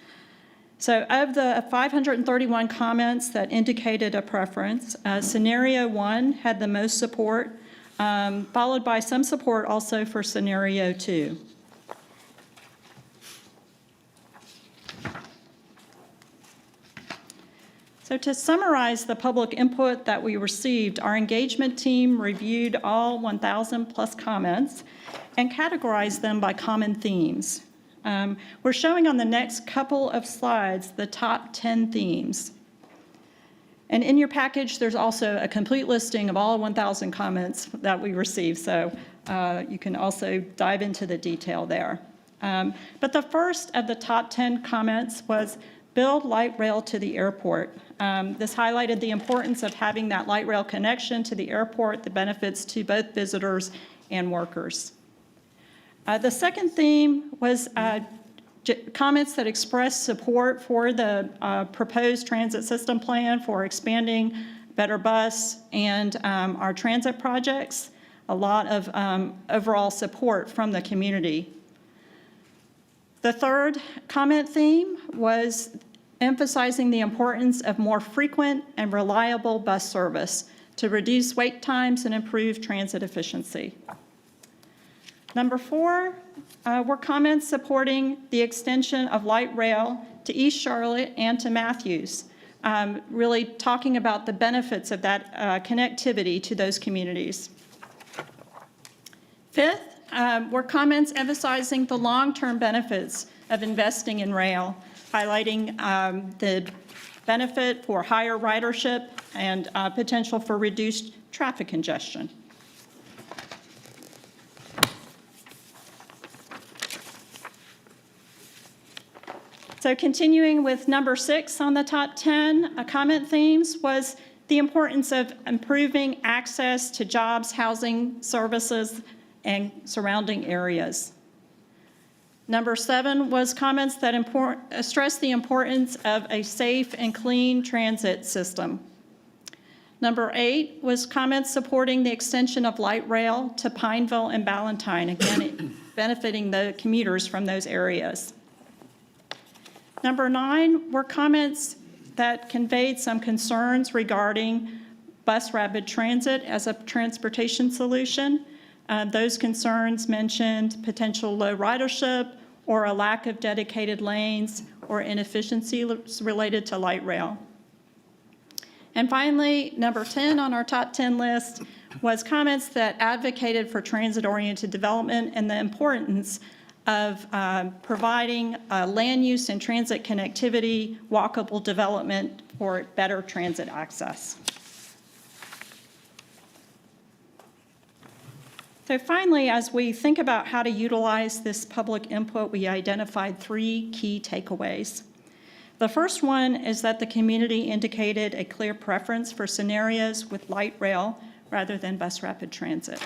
So of the 531 comments that indicated a preference, scenario 1 had the most support, followed by some support also for scenario 2. So to summarize the public input that we received, our engagement team reviewed all 1,000 plus comments and categorized them by common themes. We're showing on the next couple of slides the top 10 themes. And in your package, there's also a complete listing of all 1,000 comments that we received, so you can also dive into the detail there. But the first of the top 10 comments was build light rail to the airport. This highlighted the importance of having that light rail connection to the airport, the benefits to both visitors and workers. The second theme was comments that expressed support for the proposed transit system plan for expanding Better Bus and our transit projects. A lot of overall support from the community. The third comment theme was emphasizing the importance of more frequent and reliable bus service to reduce wait times and improve transit efficiency. Number 4 were comments supporting the extension of light rail to East Charlotte and to Matthews, really talking about the benefits of that connectivity to those communities. 5th were comments emphasizing the long-term benefits of investing in rail, highlighting the benefit for higher ridership and potential for reduced traffic congestion. So continuing with number 6 on the top 10 comment themes was the importance of improving access to jobs, housing, services, and surrounding areas. Number 7 was comments that stressed the importance of a safe and clean transit system. Number 8 was comments supporting the extension of light rail to Pineville and Ballantyne, again, benefiting the commuters from those areas. Number 9 were comments that conveyed some concerns regarding bus rapid transit as a transportation solution. Those concerns mentioned potential low ridership or a lack of dedicated lanes or inefficiencies related to light rail. And finally, number 10 on our top 10 list was comments that advocated for transit-oriented development and the importance of providing land use and transit connectivity, walkable development for better transit access. So finally, as we think about how to utilize this public input, we identified 3 key takeaways. The first one is that the community indicated a clear preference for scenarios with light rail rather than bus rapid transit.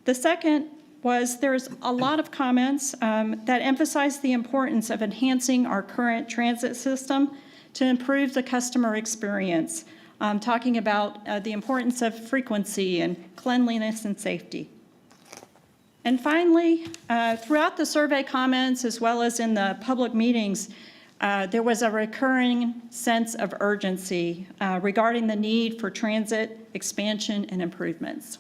The second was there's a lot of comments that emphasize the importance of enhancing our current transit system to improve the customer experience, talking about the importance of frequency and cleanliness and safety. And finally, throughout the survey comments, as well as in the public meetings, there was a recurring sense of urgency regarding the need for transit expansion and improvements.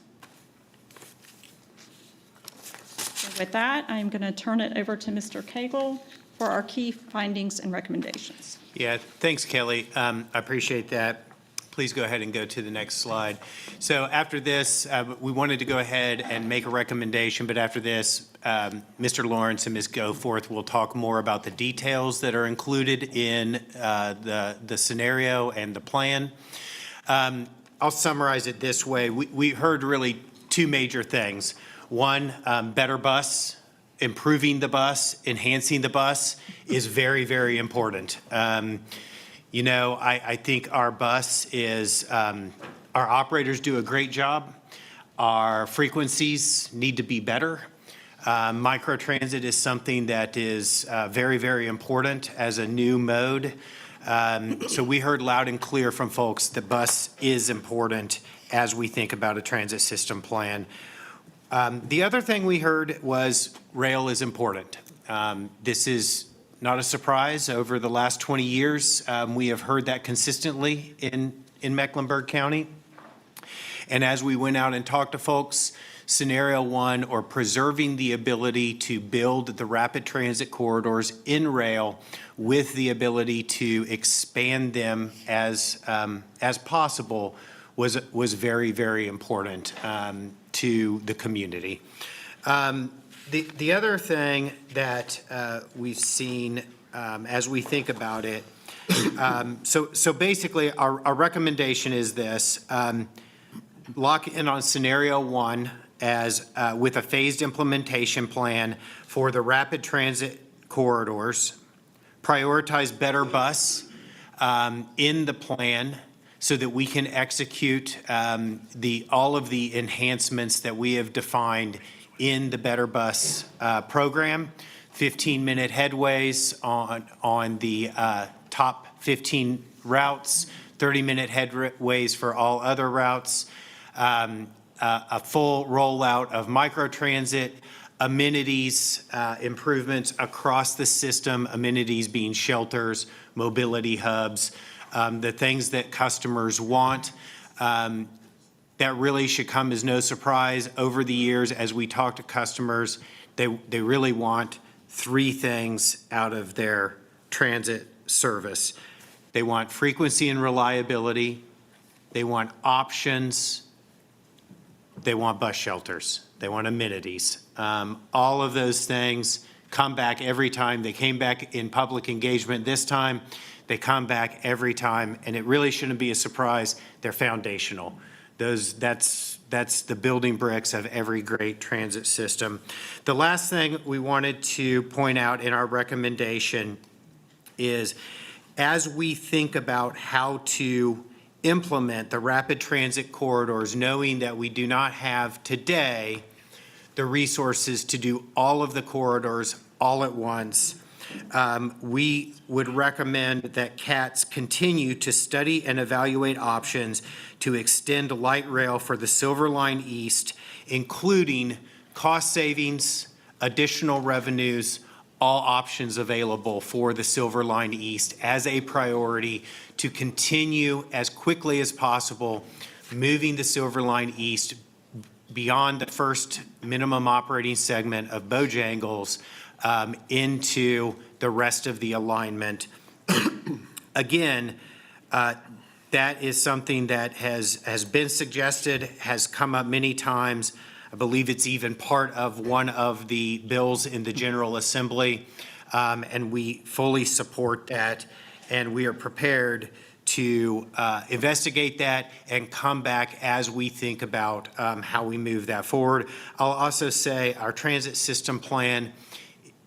So with that, I'm going to turn it over to Mr. Cagle for our key findings and recommendations. Yeah, thanks, Kelly. I appreciate that. Please go ahead and go to the next slide. So after this, we wanted to go ahead and make a recommendation, but after this, Mr. Lawrence and Ms. Goforth will talk more about the details that are included in the scenario and the plan. I'll summarize it this way. We heard really two major things. One, better bus, improving the bus, enhancing the bus is very, very important. You know, I think our bus is, our operators do a great job. Our frequencies need to be better. Microtransit is something that is very, very important as a new mode. So we heard loud and clear from folks that bus is important as we think about a transit system plan. The other thing we heard was rail is important. This is not a surprise. Over the last 20 years, we have heard that consistently in Mecklenburg County. And as we went out and talked to folks, scenario one, or preserving the ability to build the rapid transit corridors in rail with the ability to expand them as possible was very, very important to the community. The other thing that we've seen as we think about it, so basically our recommendation is this: lock in on scenario one as with a phased implementation plan for the rapid transit corridors, prioritize better bus in the plan so that we can execute all of the enhancements that we have defined in the Better Bus program, 15-minute headways on the top 15 routes, 30-minute headways for all other routes, a full rollout of microtransit, amenities, improvements across the system, amenities being shelters, mobility hubs, the things that customers want. That really should come as no surprise. Over the years, as we talk to customers, they really want three things out of their transit service. They want frequency and reliability, they want options, they want bus shelters, they want amenities. All of those things come back every time. They came back in public engagement this time. They come back every time, and it really shouldn't be a surprise. They're foundational. That's the building bricks of every great transit system. The last thing we wanted to point out in our recommendation is, as we think about how to implement the rapid transit corridors, knowing that we do not have today the resources to do all of the corridors all at once, we would recommend that CATS continue to study and evaluate options to extend light rail for the Silver Line East, including cost savings, additional revenues, all options available for the Silver Line East as a priority to continue as quickly as possible moving the Silver Line East beyond the first minimum operating segment of Bojangles into the rest of the alignment. Again, that is something that has been suggested, has come up many times. I believe it's even part of one of the bills in the General Assembly, and we fully support that, and we are prepared to investigate that and come back as we think about how we move that forward. I'll also say our transit system plan,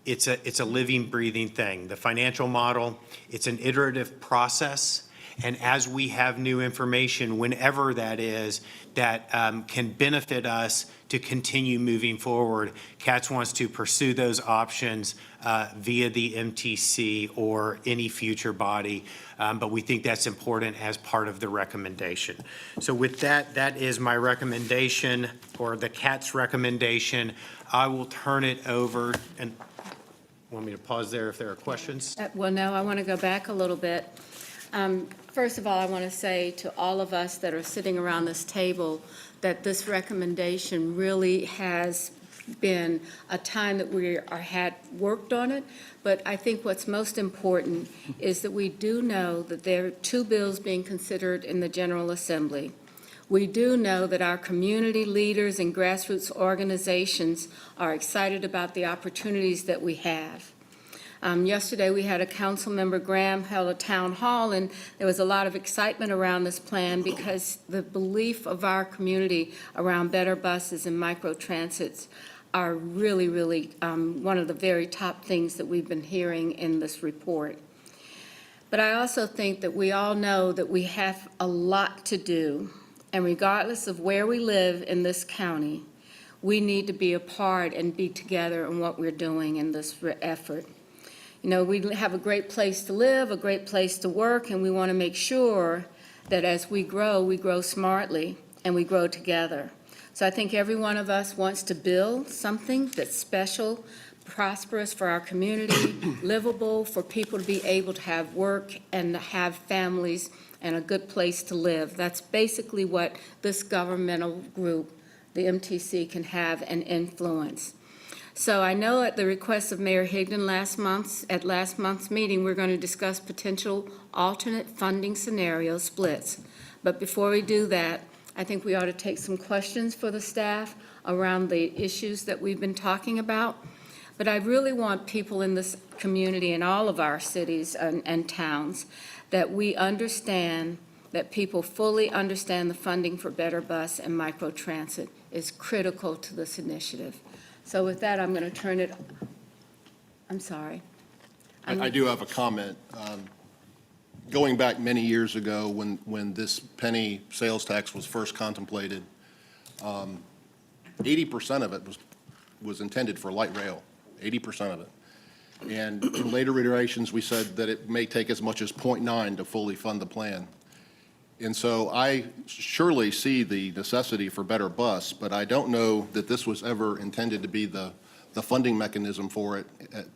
it's a living, breathing thing. The financial model, it's an iterative process, And as we have new information, whenever that is, that can benefit us to continue moving forward, CATS wants to pursue those options via the MTC or any future body. But we think that's important as part of the recommendation. So with that, that is my recommendation, or the CATS recommendation. I will turn it over, and want me to pause there if there are questions? Well, no, I want to go back a little bit. First of all, I want to say to all of us that are sitting around this table that this recommendation really has been a time that we had worked on it, but I think what's most important is that we do know that there are two bills being considered in the General Assembly. We do know that our community leaders and grassroots organizations are excited about the opportunities that we have. Yesterday, we had a council member, Graham, held a town hall, and there was a lot of excitement around this plan because the belief of our community around better buses and microtransits are really, really one of the very top things that we've been hearing in this report. But I also think that we all know that we have a lot to do, and regardless of where we live in this county, we need to be a part and be together in what we're doing in this effort. You know, we have a great place to live, a great place to work, and we want to make sure that as we grow smartly and we grow together. So I think every one of us wants to build something that's special, prosperous for our community, livable for people to be able to have work and have families and a good place to live. That's basically what this governmental group, the MTC, can have an influence. So I know at the request of Mayor Higdon at last month's meeting, we're going to discuss potential alternate funding scenario splits. But before we do that, I think we ought to take some questions for the staff around the issues that we've been talking about. But I really want people in this community and all of our cities and towns that we understand, that people fully understand the funding for Better Bus and microtransit is critical to this initiative. So with that, I'm going to turn it, I'm sorry. I do have a comment. Going back many years ago when this penny sales tax was first contemplated, 80% of it was intended for light rail, 80% of it. And in later iterations, we said that it may take as much as 0.9 to fully fund the plan. And so I surely see the necessity for Better Bus, but I don't know that this was ever intended to be the funding mechanism for it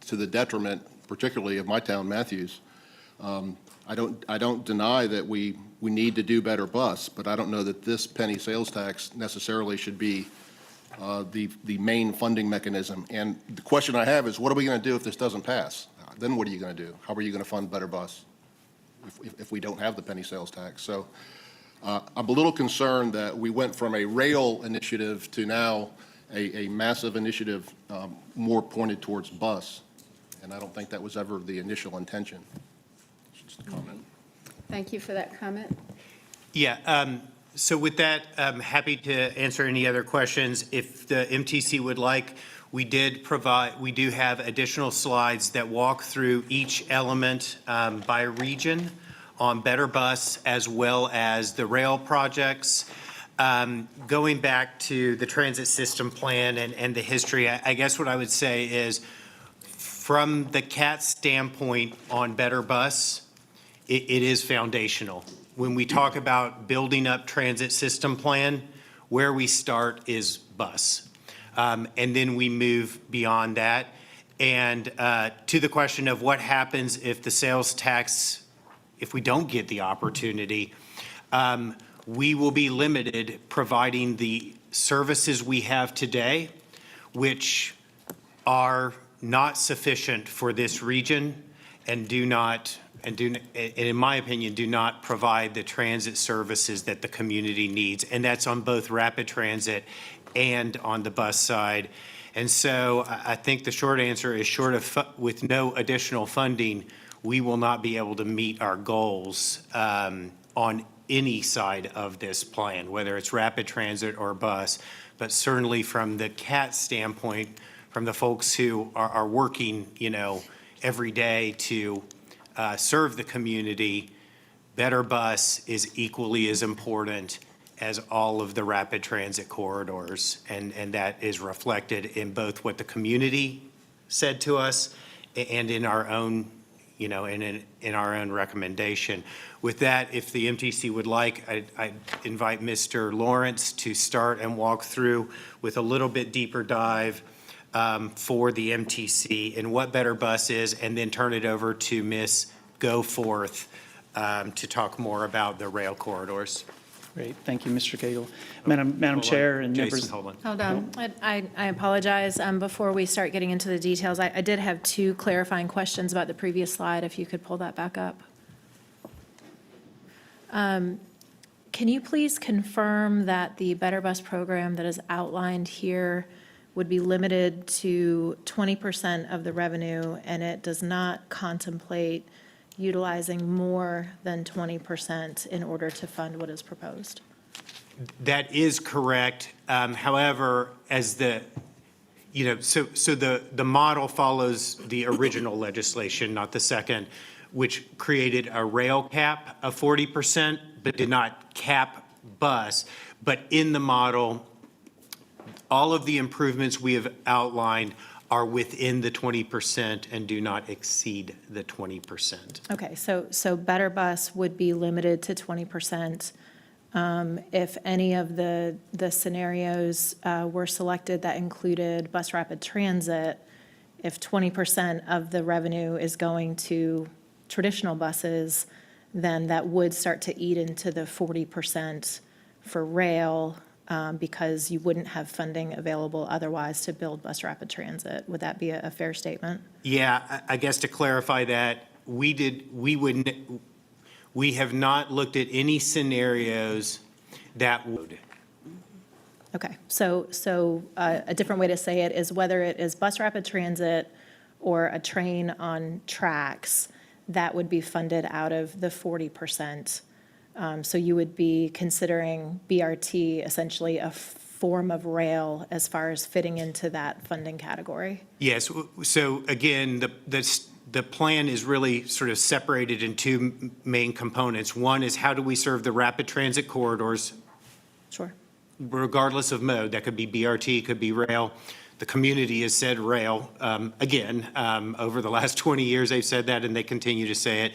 to the detriment, particularly of my town, Matthews. I don't deny that we need to do Better Bus, but I don't know that this penny sales tax necessarily should be the main funding mechanism. And the question I have is, what are we going to do if this doesn't pass? Then what are you going to do? How are you going to fund Better Bus if we don't have the penny sales tax? So I'm a little concerned that we went from a rail initiative to now a massive initiative more pointed towards bus. And I don't think that was ever the initial intention. Just a comment. Thank you for that comment. Yeah, so with that, I'm happy to answer any other questions. If the MTC would like, we do have additional slides that walk through each element by region on Better Bus as well as the rail projects. Going back to the transit system plan and the history, I guess what I would say is from the CAT standpoint on Better Bus, it is foundational. When we talk about building up transit system plan, where we start is bus. And then we move beyond that. And to the question of what happens if the sales tax, if we don't get the opportunity, we will be limited providing the services we have today, which are not sufficient for this region and in my opinion, do not provide the transit services that the community needs. And that's on both rapid transit and on the bus side. And so I think the short answer is with no additional funding, we will not be able to meet our goals on any side of this plan, whether it's rapid transit or bus. But certainly from the CAT standpoint, from the folks who are working, every day to serve the community, Better Bus is equally as important as all of the rapid transit corridors. And that is reflected in both what the community said to us and in our own, in our own recommendation. With that, if the MTC would like, I'd invite Mr. Lawrence to start and walk through with a little bit deeper dive for the MTC and what Better Bus is, and then turn it over to Ms. Goforth to talk more about the rail corridors. Great, thank you, Mr. Cagle. Madam Chair and members. Jason, hold on. Hold on. I apologize. Before we start getting into the details, I did have two clarifying questions about the previous slide, if you could pull that back up. Can you please confirm that the Better Bus program that is outlined here would be limited to 20% of the revenue, and it does not contemplate utilizing more than 20% in order to fund what is proposed? That is correct. However, as the model follows the original legislation, not the second, which created a rail cap of 40%, but did not cap bus. But in the model, all of the improvements we have outlined are within the 20% and do not exceed the 20%. Okay, so Better Bus would be limited to 20%. If any of the scenarios were selected that included bus rapid transit, if 20% of the revenue is going to traditional buses, then that would start to eat into the 40% for rail, because you wouldn't have funding available otherwise to build bus rapid transit. Would that be a fair statement? Yeah, I guess to clarify that, we have not looked at any scenarios that would. Okay, so a different way to say it is whether it is bus rapid transit or a train on tracks, that would be funded out of the 40%. So you would be considering BRT essentially a form of rail as far as fitting into that funding category? Yes, so again, the plan is really sort of separated in two main components. One is how do we serve the rapid transit corridors? Sure. Regardless of mode, that could be BRT, could be rail. The community has said rail, again, over the last 20 years they've said that and they continue to say it.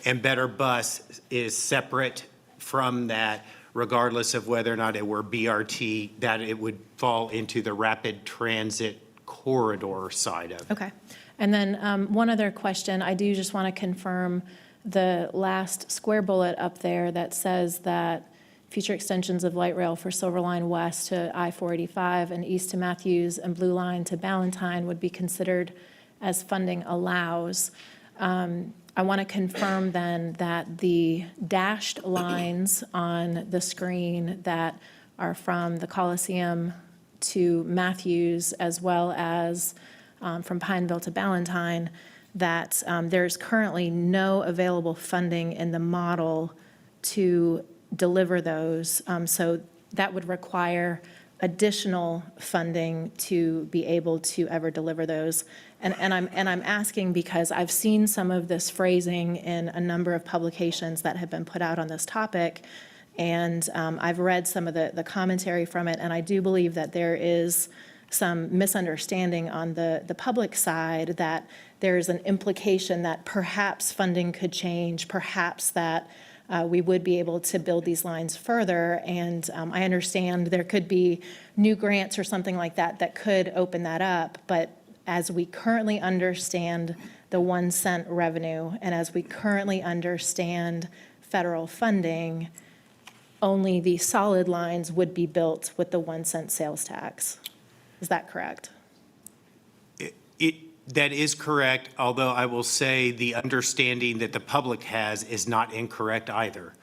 And Better Bus is separate from that, regardless of whether or not it were BRT, that it would fall into the rapid transit corridor side of it. Okay. And then one other question, I do just want to confirm the last square bullet up there that says that future extensions of light rail for Silver Line West to I-485 and east to Matthews and Blue Line to Ballantyne would be considered as funding allows. I want to confirm then that the dashed lines on the screen that are from the Coliseum to Matthews as well as from Pineville to Ballantyne, that there's currently no available funding in the model to deliver those. So that would require additional funding to be able to ever deliver those. And I'm asking because I've seen some of this phrasing in a number of publications that have been put out on this topic, and I've read some of the commentary from it, and I do believe that there is some misunderstanding on the public side, that there is an implication that perhaps funding could change, perhaps that we would be able to build these lines further. And I understand there could be new grants or something like that that could open that up. But as we currently understand the 1 cent revenue, and as we currently understand federal funding, only the solid lines would be built with the 1 cent sales tax. Is that correct? That is correct, although I will say the understanding that the public has is not incorrect either.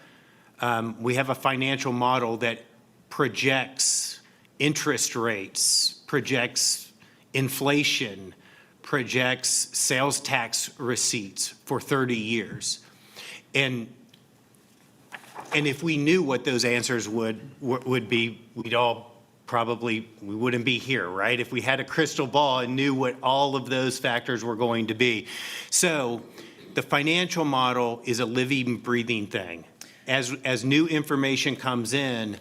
We have a financial model that projects interest rates, projects inflation, projects sales tax receipts for 30 years. And if we knew what those answers would be, we wouldn't be here, right? If we had a crystal ball and knew what all of those factors were going to be. So the financial model is a living, breathing thing. As new information comes in,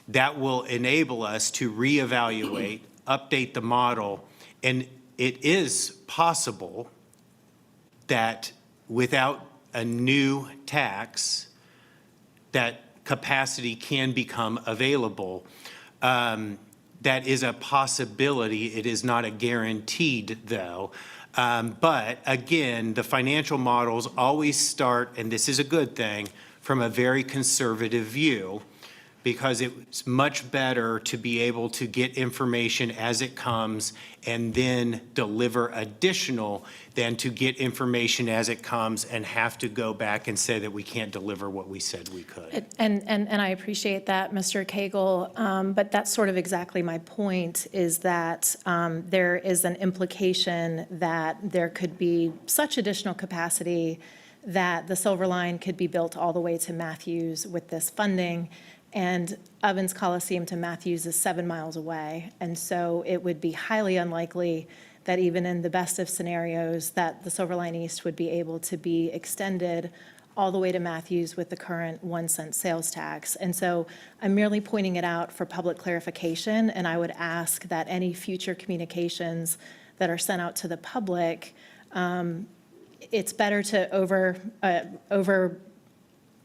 that will enable us to reevaluate, update the model, and it is possible that without a new tax, that capacity can become available. That is a possibility. It is not a guaranteed, though. But again, the financial models always start, and this is a good thing, from a very conservative view, because it's much better to be able to get information as it comes and then deliver additional than to get information as it comes and have to go back and say that we can't deliver what we said we could. And I appreciate that, Mr. Cagle, but that's sort of exactly my point, is that there is an implication that there could be such additional capacity that the Silver Line could be built all the way to Matthews with this funding, and Ovens Coliseum to Matthews is 7 miles away. And so it would be highly unlikely that even in the best of scenarios that the Silver Line East would be able to be extended all the way to Matthews with the current 1 cent sales tax. And so I'm merely pointing it out for public clarification, and I would ask that any future communications that are sent out to the public, it's better to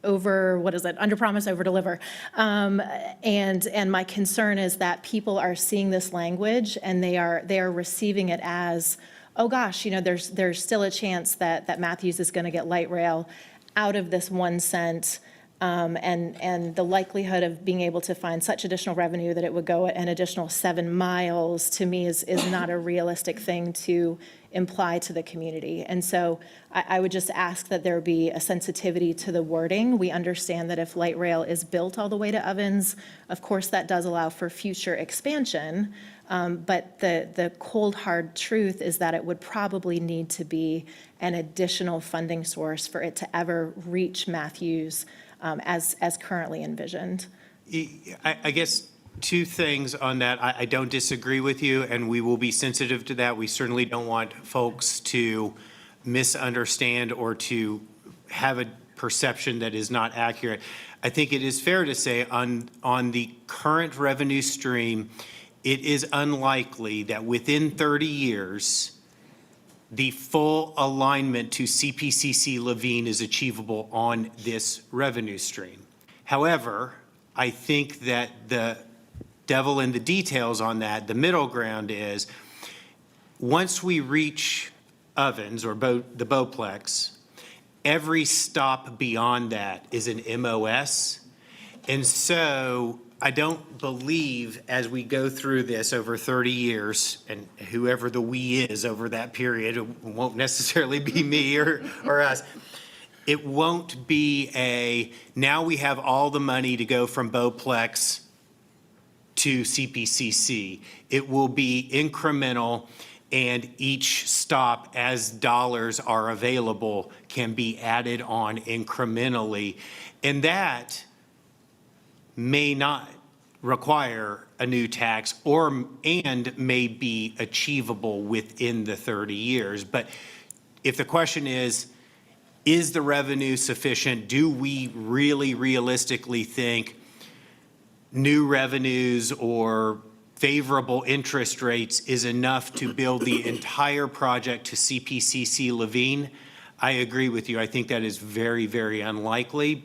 under-promise, over-deliver. And my concern is that people are seeing this language and they are receiving it as, oh gosh, there's still a chance that Matthews is going to get light rail out of this 1 cent, and the likelihood of being able to find such additional revenue that it would go an additional 7 miles, to me, is not a realistic thing to imply to the community. And so I would just ask that there be a sensitivity to the wording. We understand that if light rail is built all the way to Ovens, of course, that does allow for future expansion. But the cold, hard truth is that it would probably need to be an additional funding source for it to ever reach Matthews as currently envisioned. I guess two things on that. I don't disagree with you, and we will be sensitive to that. We certainly don't want folks to misunderstand or to have a perception that is not accurate. I think it is fair to say on the current revenue stream, it is unlikely that within 30 years, the full alignment to CPCC Levine is achievable on this revenue stream. However, I think that the devil in the details on that, the middle ground is, once we reach Ovens or the Bowplex, every stop beyond that is an MOS. And so I don't believe as we go through this over 30 years, and whoever the we is over that period, it won't necessarily be me or us, it won't be now we have all the money to go from Bowplex to CPCC. It will be incremental, and each stop, as dollars are available, can be added on incrementally. And that may not require a new tax and may be achievable within the 30 years. But if the question is the revenue sufficient? Do we really realistically think new revenues or favorable interest rates is enough to build the entire project to CPCC Levine? I agree with you. I think that is very, very unlikely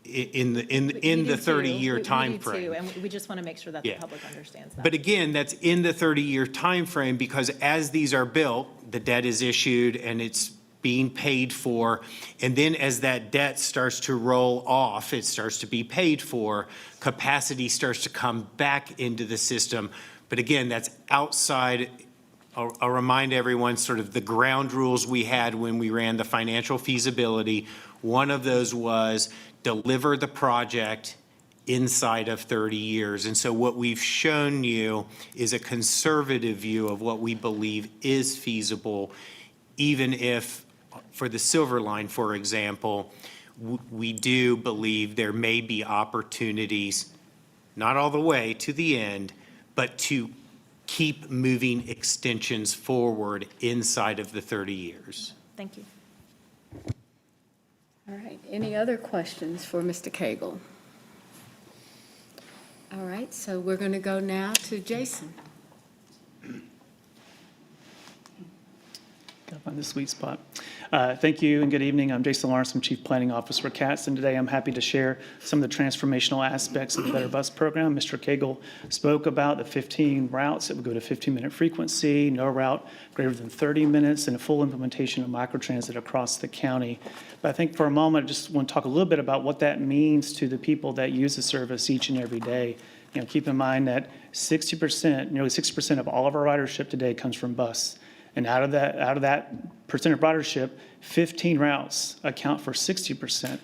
in the 30-year time frame. And we just want to make sure that the public understands that. But again, that's in the 30-year time frame, because as these are built, the debt is issued and it's being paid for. And then as that debt starts to roll off, it starts to be paid for, capacity starts to come back into the system. But again, that's outside. I'll remind everyone sort of the ground rules we had when we ran the financial feasibility. One of those was deliver the project inside of 30 years. And so what we've shown you is a conservative view of what we believe is feasible, even if, for the Silver Line, for example, we do believe there may be opportunities, not all the way to the end, but to keep moving extensions forward inside of the 30 years. Thank you. All right, any other questions for Mr. Cagle? All right, so we're going to go now to Jason. Gotta find the sweet spot. Thank you and good evening. I'm Jason Lawrence. I'm Chief Planning Officer for CATS, and today I'm happy to share some of the transformational aspects of the Better Bus program. Mr. Cagle spoke about the 15 routes that would go to 15-minute frequency, no route greater than 30 minutes, and a full implementation of microtransit across the county. But I think for a moment, I just want to talk a little bit about what that means to the people that use the service each and every day. You know, keep in mind that 60%, nearly 60% of all of our ridership today comes from bus. And out of that percent of ridership, 15 routes account for 60%.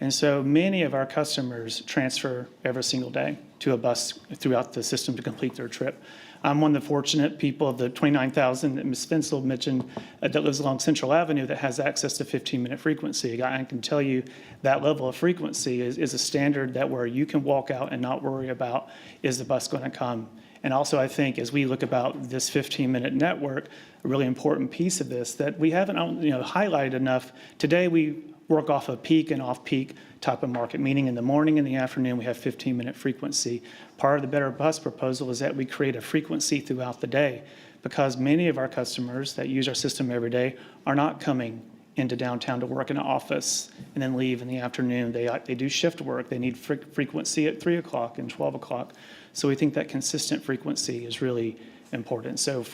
And so many of our customers transfer every single day to a bus throughout the system to complete their trip. I'm one of the fortunate people of the 29,000 that Ms. Fensel mentioned that lives along Central Avenue that has access to 15-minute frequency. I can tell you that level of frequency is a standard that where you can walk out and not worry about, is the bus going to come? And also, I think as we look about this 15-minute network, a really important piece of this that we haven't highlighted enough. Today, we work off a peak and off-peak type of market, meaning in the morning and the afternoon, we have 15-minute frequency. Part of the Better Bus proposal is that we create a frequency throughout the day because many of our customers that use our system every day are not coming into downtown to work in an office and then leave in the afternoon. They do shift work. They need frequency at 3 o'clock and 12 o'clock. So we think that consistent frequency is really important. So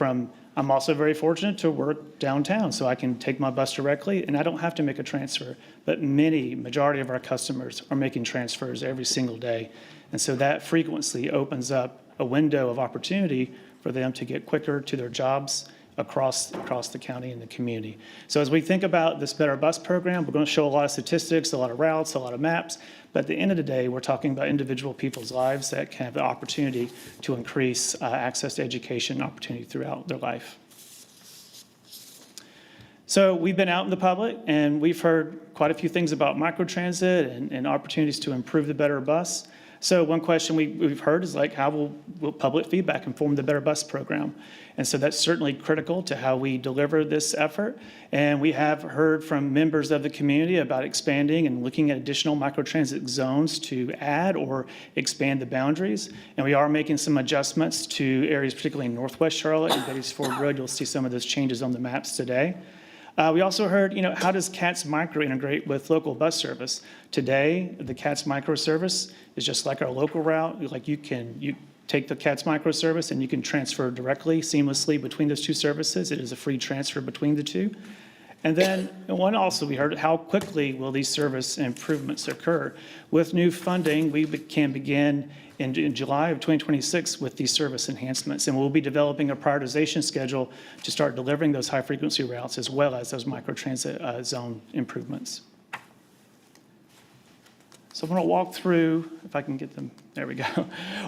I'm also very fortunate to work downtown, so I can take my bus directly, and I don't have to make a transfer. But majority of our customers are making transfers every single day. And so that frequency opens up a window of opportunity for them to get quicker to their jobs across the county and the community. So as we think about this Better Bus program, we're going to show a lot of statistics, a lot of routes, a lot of maps, but at the end of the day, we're talking about individual people's lives that can have the opportunity to increase access to education and opportunity throughout their life. So we've been out in the public, and we've heard quite a few things about microtransit and opportunities to improve the Better Bus. So one question we've heard is like, how will public feedback inform the Better Bus program? And so that's certainly critical to how we deliver this effort. And we have heard from members of the community about expanding and looking at additional microtransit zones to add or expand the boundaries. And we are making some adjustments to areas, particularly in Northwest Charlotte and Betty's Ford Road. You'll see some of those changes on the maps today. We also heard, how does CATS Micro integrate with local bus service? Today, the CATS Micro service is just like our local route. Like you take the CATS Micro service and you can transfer directly, seamlessly between those two services. It is a free transfer between the two. And then we heard how quickly will these service improvements occur. With new funding, we can begin in July of 2026 with these service enhancements, and we'll be developing a prioritization schedule to start delivering those high-frequency routes as well as those microtransit zone improvements. So I'm going to walk through, if I can get them, there we go,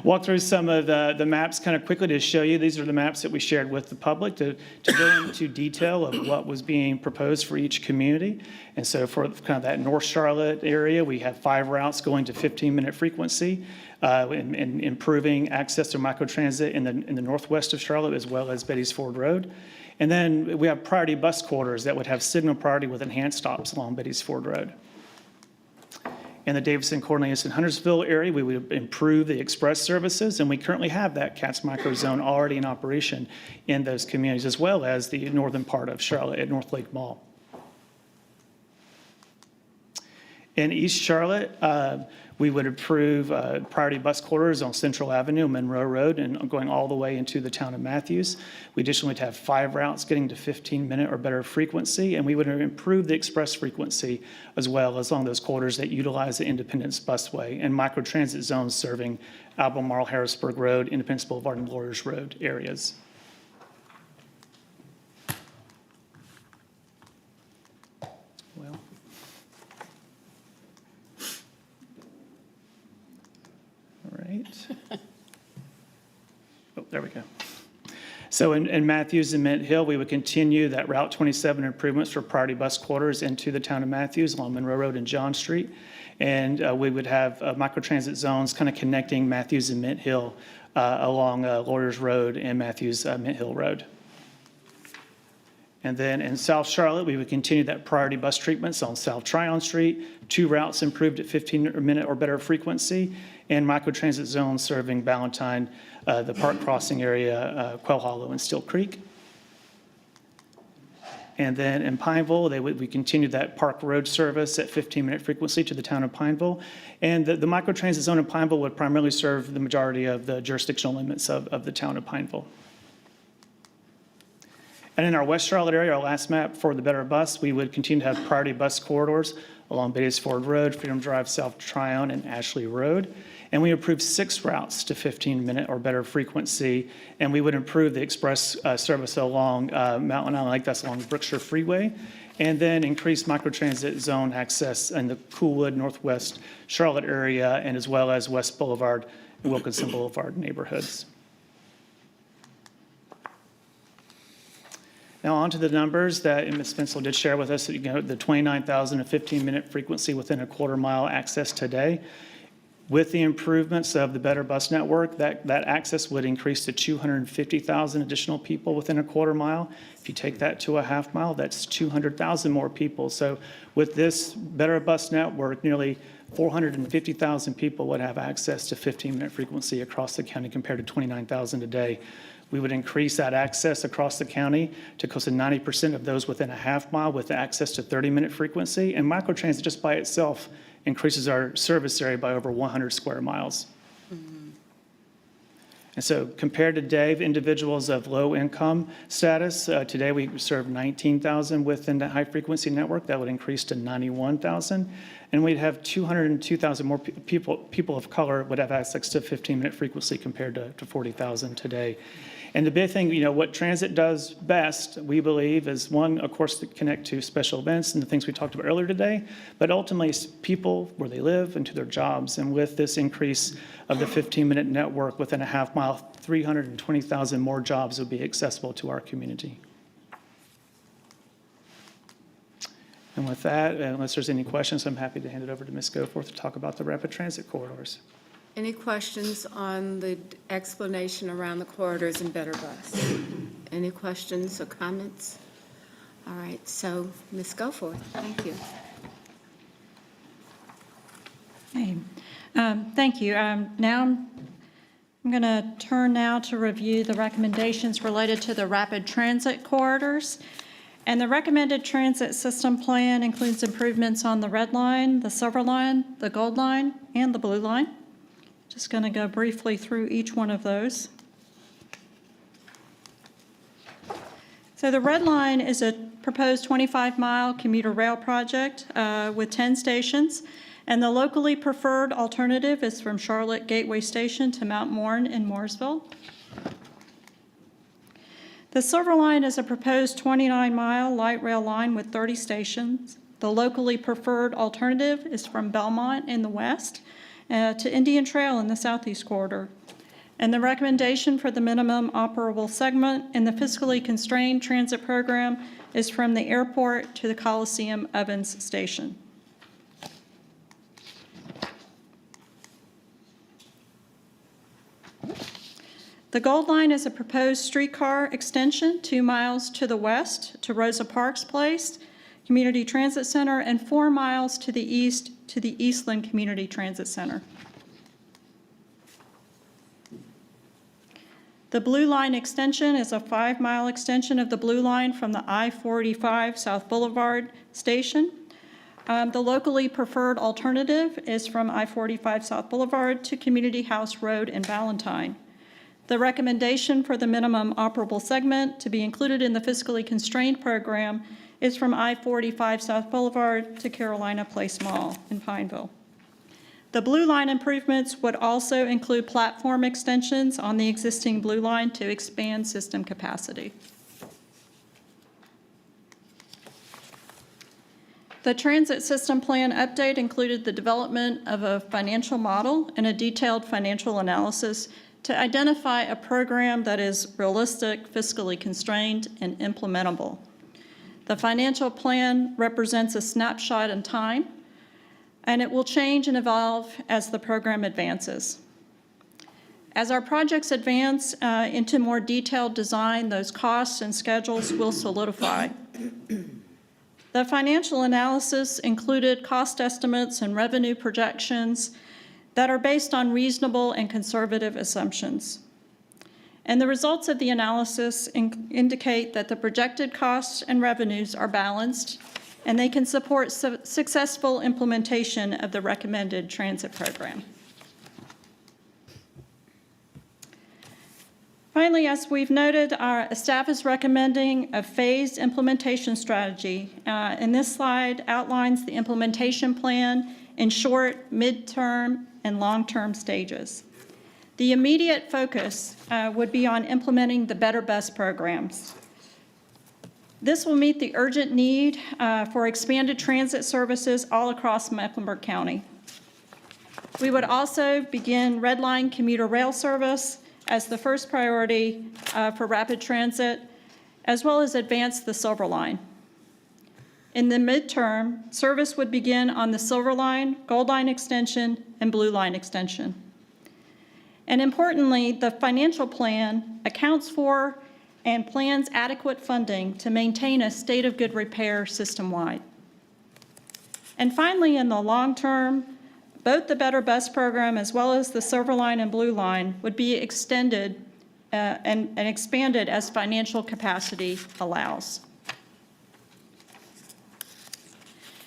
walk through some of the maps kind of quickly to show you. These are the maps that we shared with the public to go into detail of what was being proposed for each community. And so for kind of that North Charlotte area, we have 5 routes going to 15-minute frequency and improving access to microtransit in the northwest of Charlotte as well as Betty's Ford Road. And then we have priority bus corridors that would have signal priority with enhanced stops along Betty's Ford Road. In the Davidson, Cornelius, and Huntersville area, we would improve the express services, and we currently have that CATS Micro Zone already in operation in those communities, as well as the northern part of Charlotte at North Lake Mall. In East Charlotte, we would improve priority bus corridors on Central Avenue, Monroe Road, and going all the way into the town of Matthews. We additionally would have 5 routes getting to 15-minute or better frequency, and we would improve the express frequency as well as along those corridors that utilize the Independence Busway and microtransit zones serving Albemarle, Harrisburg Road, Independence Boulevard, and Lawyers Road areas. Oh, there we go. So in Matthews and Mint Hill, we would continue that Route 27 improvements for priority bus corridors into the town of Matthews along Monroe Road and John Street. And we would have microtransit zones kind of connecting Matthews and Mint Hill along Lawyers Road and Matthews Mint Hill Road. And then in South Charlotte, we would continue that priority bus treatments on South Tryon Street, 2 routes improved at 15-minute or better frequency, and microtransit zones serving Ballantyne, the park crossing area, Quail Hollow, and Steel Creek. And then in Pineville, we continued that Park Road service at 15-minute frequency to the town of Pineville. And the microtransit zone in Pineville would primarily serve the majority of the jurisdictional limits of the town of Pineville. And in our West Charlotte area, our last map for the Better Bus, we would continue to have priority bus corridors along Beatties-Ford Road, Freedom Drive, South Tryon, and Ashley Road. And we improved 6 routes to 15-minute or better frequency, and we would improve the express service along Mountain Island Lake, that's along Brookshire Freeway, and then increase microtransit zone access in the Coolwood, Northwest Charlotte area, and as well as West Boulevard and Wilkinson Boulevard neighborhoods. Now on to the numbers that Ms. Spencer did share with us, the 29,000 and 15-minute frequency within a quarter-mile access today. With the improvements of the Better Bus Network, that access would increase to 250,000 additional people within a quarter mile. If you take that to a half mile, that's 200,000 more people. So with this Better Bus Network, nearly 450,000 people would have access to 15-minute frequency across the county compared to 29,000 today. We would increase that access across the county to close to 90% of those within a half mile with access to 30-minute frequency. And microtransit just by itself increases our service area by over 100 square miles. And so compared to today, individuals of low income status, today we serve 19,000 within the high frequency network. That would increase to 91,000. And we'd have 202,000 more people of color would have access to 15-minute frequency compared to 40,000 today. And the big thing, what transit does best, we believe, is one, of course, to connect to special events and the things we talked about earlier today, but ultimately it's people where they live and to their jobs. And with this increase of the 15-minute network within a half mile, 320,000 more jobs would be accessible to our community. And with that, unless there's any questions, I'm happy to hand it over to Ms. Goforth to talk about the rapid transit corridors. Any questions on the explanation around the corridors in Better Bus? Any questions or comments? All right, so Ms. Goforth, thank you. Hey, thank you. Now I'm going to turn now to review the recommendations related to the rapid transit corridors. And the recommended transit system plan includes improvements on the red line, the silver line, the gold line, and the blue line. Just going to go briefly through each one of those. So the red line is a proposed 25-mile commuter rail project with 10 stations. And the locally preferred alternative is from Charlotte Gateway Station to Mount Morn in Mooresville. The silver line is a proposed 29-mile light rail line with 30 stations. The locally preferred alternative is from Belmont in the west to Indian Trail in the southeast corridor. And the recommendation for the minimum operable segment in the fiscally constrained transit program is from the airport to the Coliseum Ovens Station. The Gold Line is a proposed streetcar extension 2 miles to the west to Rosa Parks Place Community Transit Center and 4 miles to the east to the Eastland Community Transit Center. The Blue Line extension is a 5-mile extension of the Blue Line from the I-485 South Boulevard station. The locally preferred alternative is from I-45 South Boulevard to Community House Road in Ballantyne. The recommendation for the minimum operable segment to be included in the fiscally constrained program is from I-45 South Boulevard to Carolina Place Mall in Pineville. The Blue Line improvements would also include platform extensions on the existing Blue Line to expand system capacity. The transit system plan update included the development of a financial model and a detailed financial analysis to identify a program that is realistic, fiscally constrained, and implementable. The financial plan represents a snapshot in time, and it will change and evolve as the program advances. As our projects advance into more detailed design, those costs and schedules will solidify. The financial analysis included cost estimates and revenue projections that are based on reasonable and conservative assumptions. And the results of the analysis indicate that the projected costs and revenues are balanced, and they can support successful implementation of the recommended transit program. Finally, as we've noted, our staff is recommending a phased implementation strategy. And this slide outlines the implementation plan in short, midterm, and long-term stages. The immediate focus would be on implementing the Better Bus programs. This will meet the urgent need for expanded transit services all across Mecklenburg County. We would also begin Red Line commuter rail service as the first priority for rapid transit, as well as advance the Silver Line. In the midterm, service would begin on the Silver Line, Gold Line extension, and Blue Line extension. And importantly, the financial plan accounts for and plans adequate funding to maintain a state of good repair system-wide. And finally, in the long term, both the Better Bus program as well as the Silver Line and Blue Line would be extended and expanded as financial capacity allows.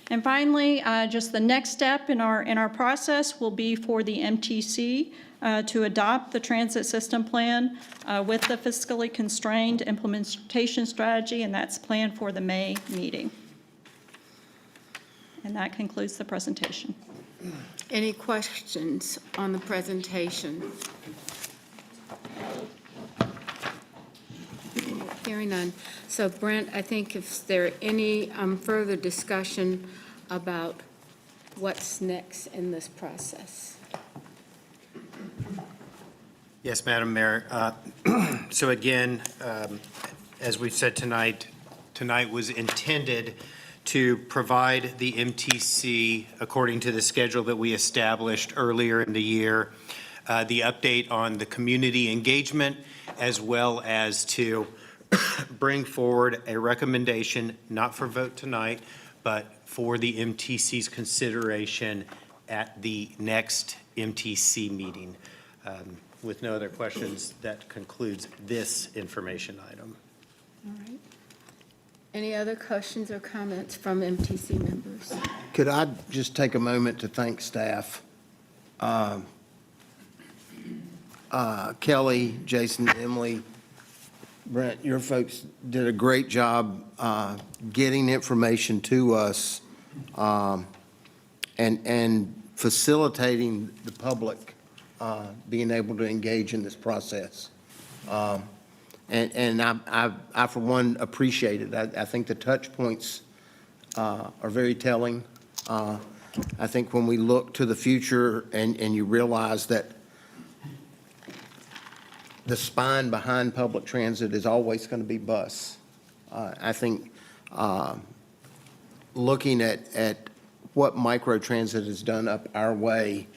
And finally, just the next step in our process will be for the MTC to adopt the transit system plan with the fiscally constrained implementation strategy, and that's planned for the May meeting. And that concludes the presentation. Any questions on the presentation? Hearing none. So Brent, I think if there any further discussion about what's next in this process. Yes, Madam Mayor. So again, as we've said tonight was intended to provide the MTC, according to the schedule that we established earlier in the year, the update on the community engagement, as well as to bring forward a recommendation, not for vote tonight, but for the MTC's consideration at the next MTC meeting. With no other questions, that concludes this information item. All right. Any other questions or comments from MTC members? Could I just take a moment to thank staff? Kelly, Jason, Emily, Brent, your folks did a great job getting information to us and facilitating the public being able to engage in this process. And I, for one, appreciate it. I think the touch points are very telling. I think when we look to the future and you realize that the spine behind public transit is always going to be bus, I think looking at what microtransit has done up our way,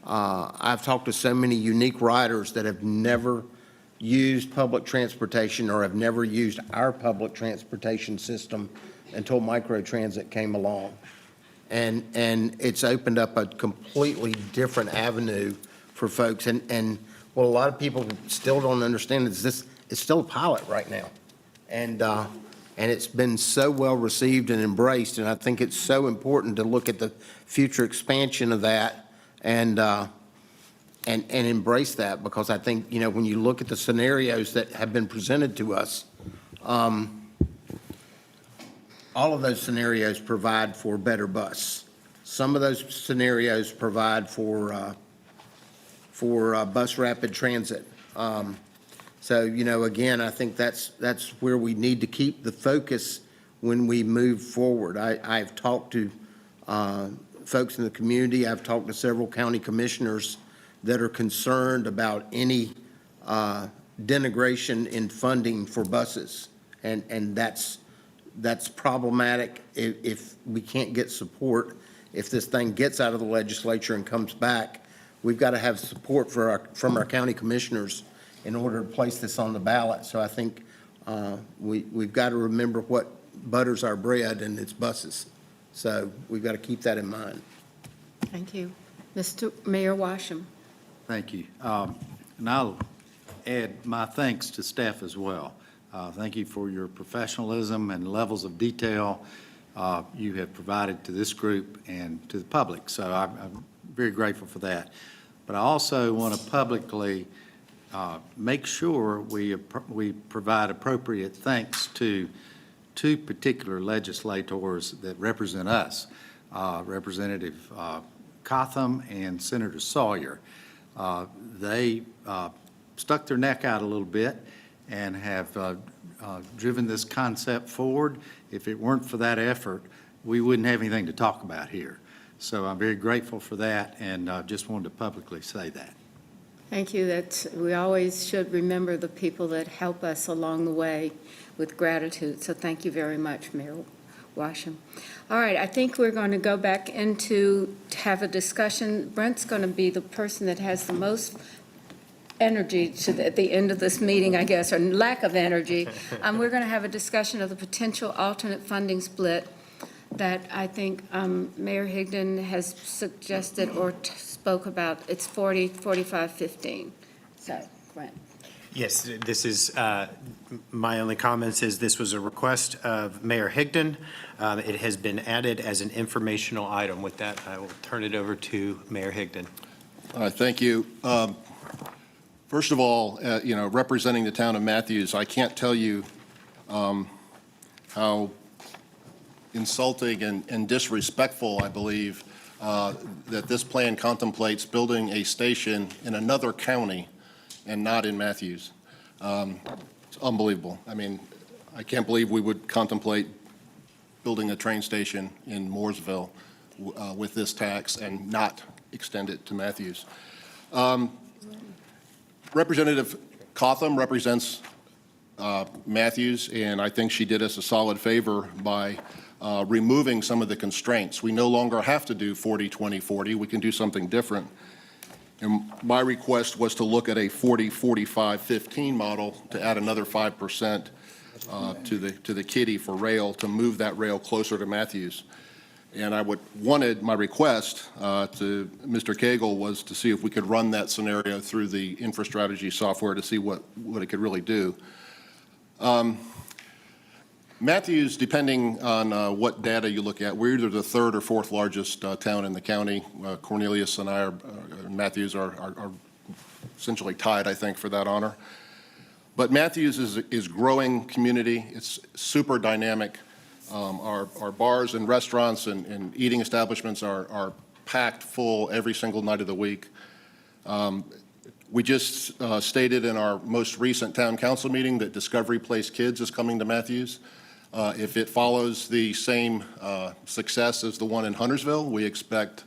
I've talked to so many unique riders that have never used public transportation or have never used our public transportation system until microtransit came along. And it's opened up a completely different avenue for folks. And what a lot of people still don't understand is it's still a pilot right now. And it's been so well received and embraced. And I think it's so important to look at the future expansion of that and embrace that, because I think, you know, when you look at the scenarios that have been presented to us, all of those scenarios provide for better bus. Some of those scenarios provide for bus rapid transit. So, you know, again, I think that's where we need to keep the focus when we move forward. I've talked to folks in the community. I've talked to several county commissioners that are concerned about any denigration in funding for buses. And that's problematic if we can't get support. If this thing gets out of the legislature and comes back, we've got to have support from our county commissioners in order to place this on the ballot. So I think we've got to remember what butters our bread, and it's buses. So we've got to keep that in mind. Thank you. Mr. Mayor Washam. Thank you. And I'll add my thanks to staff as well. Thank you for your professionalism and levels of detail you have provided to this group and to the public. So I'm very grateful for that. But I also want to publicly make sure we provide appropriate thanks to two particular legislators that represent us, Representative Cotham and Senator Sawyer. They stuck their neck out a little bit and have driven this concept forward. If it weren't for that effort, we wouldn't have anything to talk about here. So I'm very grateful for that, and just wanted to publicly say that. Thank you. We always should remember the people that help us along the way with gratitude. So thank you very much, Mayor Washam. All right, I think we're going to go back to have a discussion. Brent's going to be the person that has the most energy at the end of this meeting, I guess, or lack of energy. We're going to have a discussion of the potential alternate funding split that I think Mayor Higdon has suggested or spoke about. It's 40, 45, 15. So, Brent. Yes, this is, my only comments is this was a request of Mayor Higdon. It has been added as an informational item. With that, I will turn it over to Mayor Higdon. Thank you. First of all, representing the town of Matthews, I can't tell you how insulting and disrespectful I believe that this plan contemplates building a station in another county and not in Matthews. It's unbelievable. I mean, I can't believe we would contemplate building a train station in Mooresville with this tax and not extend it to Matthews. Representative Cotham represents Matthews, and I think she did us a solid favor by removing some of the constraints. We no longer have to do 40, 20, 40. We can do something different. And my request was to look at a 40, 45, 15 model to add another 5% to the kitty for rail, to move that rail closer to Matthews. And I wanted my request to Mr. Cagle was to see if we could run that scenario through the InfraStrategy software to see what it could really do. Matthews, depending on what data you look at, we're either the third or fourth largest town in the county. Cornelius and I Matthews are essentially tied, I think, for that honor. But Matthews is growing community. It's super dynamic. Our bars and restaurants and eating establishments are packed full every single night of the week. We just stated in our most recent town council meeting that Discovery Place Kids is coming to Matthews. If it follows the same success as the one in Huntersville, we expect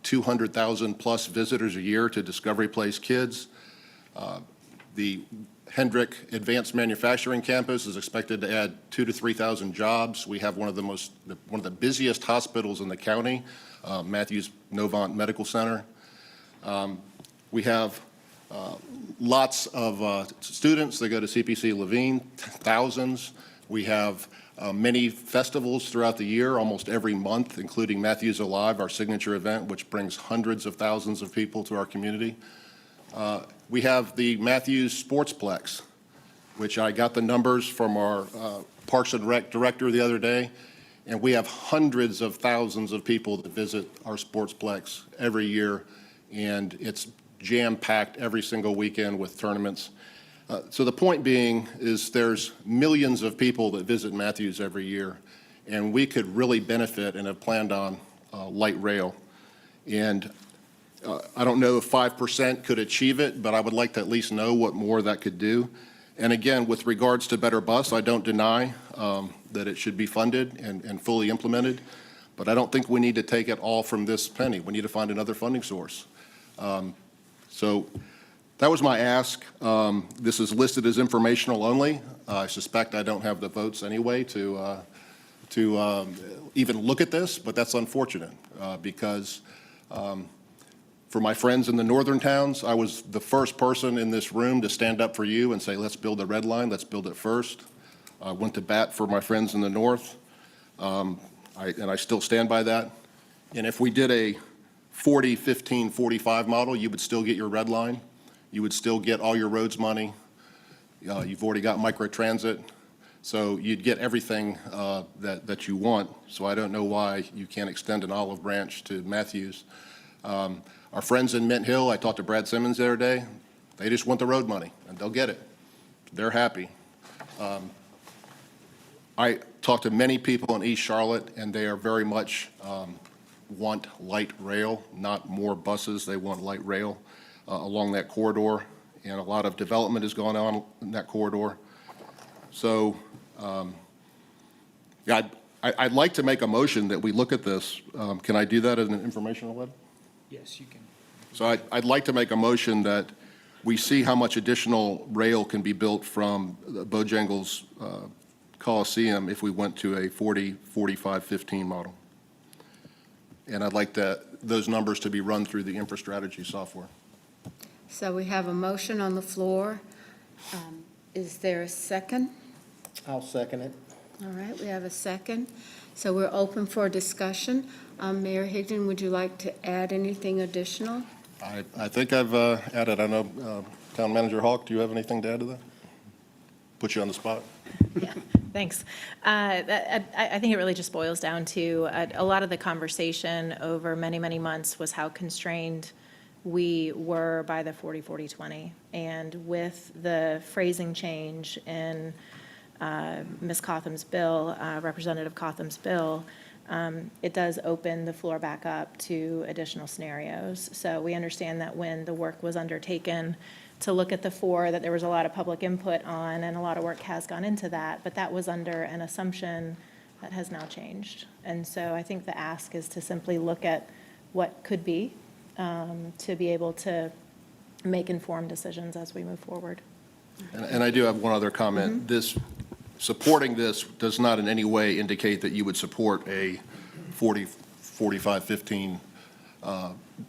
200,000 plus visitors a year to Discovery Place Kids. The Hendrick Advanced Manufacturing Campus is expected to add 2,000 to 3,000 jobs. We have one of the busiest hospitals in the county, Matthews Novant Medical Center. We have lots of students that go to CPC Levine, thousands. We have many festivals throughout the year, almost every month, including Matthews Alive, our signature event, which brings hundreds of thousands of people to our community. We have the Matthews Sportsplex, which I got the numbers from our Parks and Rec director the other day, and we have hundreds of thousands of people that visit our Sportsplex every year, and it's jam-packed every single weekend with tournaments. So the point being is there's millions of people that visit Matthews every year, and we could really benefit and have planned on light rail. And I don't know if 5% could achieve it, but I would like to at least know what more that could do. And again, with regards to Better Bus, I don't deny that it should be funded and fully implemented, but I don't think we need to take it all from this penny. We need to find another funding source. So that was my ask. This is listed as informational only. I suspect I don't have the votes anyway to even look at this, but that's unfortunate because For my friends in the northern towns, I was the first person in this room to stand up for you and say, let's build the red line, let's build it first. I went to bat for my friends in the north, and I still stand by that. And if we did a 40, 15, 45 model, you would still get your red line. You would still get all your roads money. You've already got microtransit. So you'd get everything that you want. So I don't know why you can't extend an olive branch to Matthews. Our friends in Mint Hill, I talked to Brad Simmons the other day, they just want the road money, and they'll get it. They're happy. I talked to many people in East Charlotte, and they are very much want light rail, not more buses. They want light rail along that corridor, and a lot of development is going on in that corridor. So, yeah, I'd like to make a motion that we look at this. Can I do that as an informational letter? Yes, you can. So I'd like to make a motion that we see how much additional rail can be built from Bojangles Coliseum if we went to a 40, 45, 15 model. And I'd like those numbers to be run through the InfraStrategy software. So we have a motion on the floor. Is there a second? I'll second it. All right, we have a second. So we're open for discussion. Mayor Higdon, would you like to add anything additional? I think I've added, I know, Town Manager Hawk, do you have anything to add to that? Put you on the spot. Yeah, thanks. I think it really just boils down to a lot of the conversation over many, many months was how constrained we were by the 40-40-20. And with the phrasing change in Ms. Cotham's bill, Representative Cotham's bill, it does open the floor back up to additional scenarios. So we understand that when the work was undertaken to look at the four, that there was a lot of public input on, and a lot of work has gone into that, but that was under an assumption that has now changed. And so I think the ask is to simply look at what could be, to be able to make informed decisions as we move forward. And I do have one other comment. Supporting this does not in any way indicate that you would support a 40, 45, 15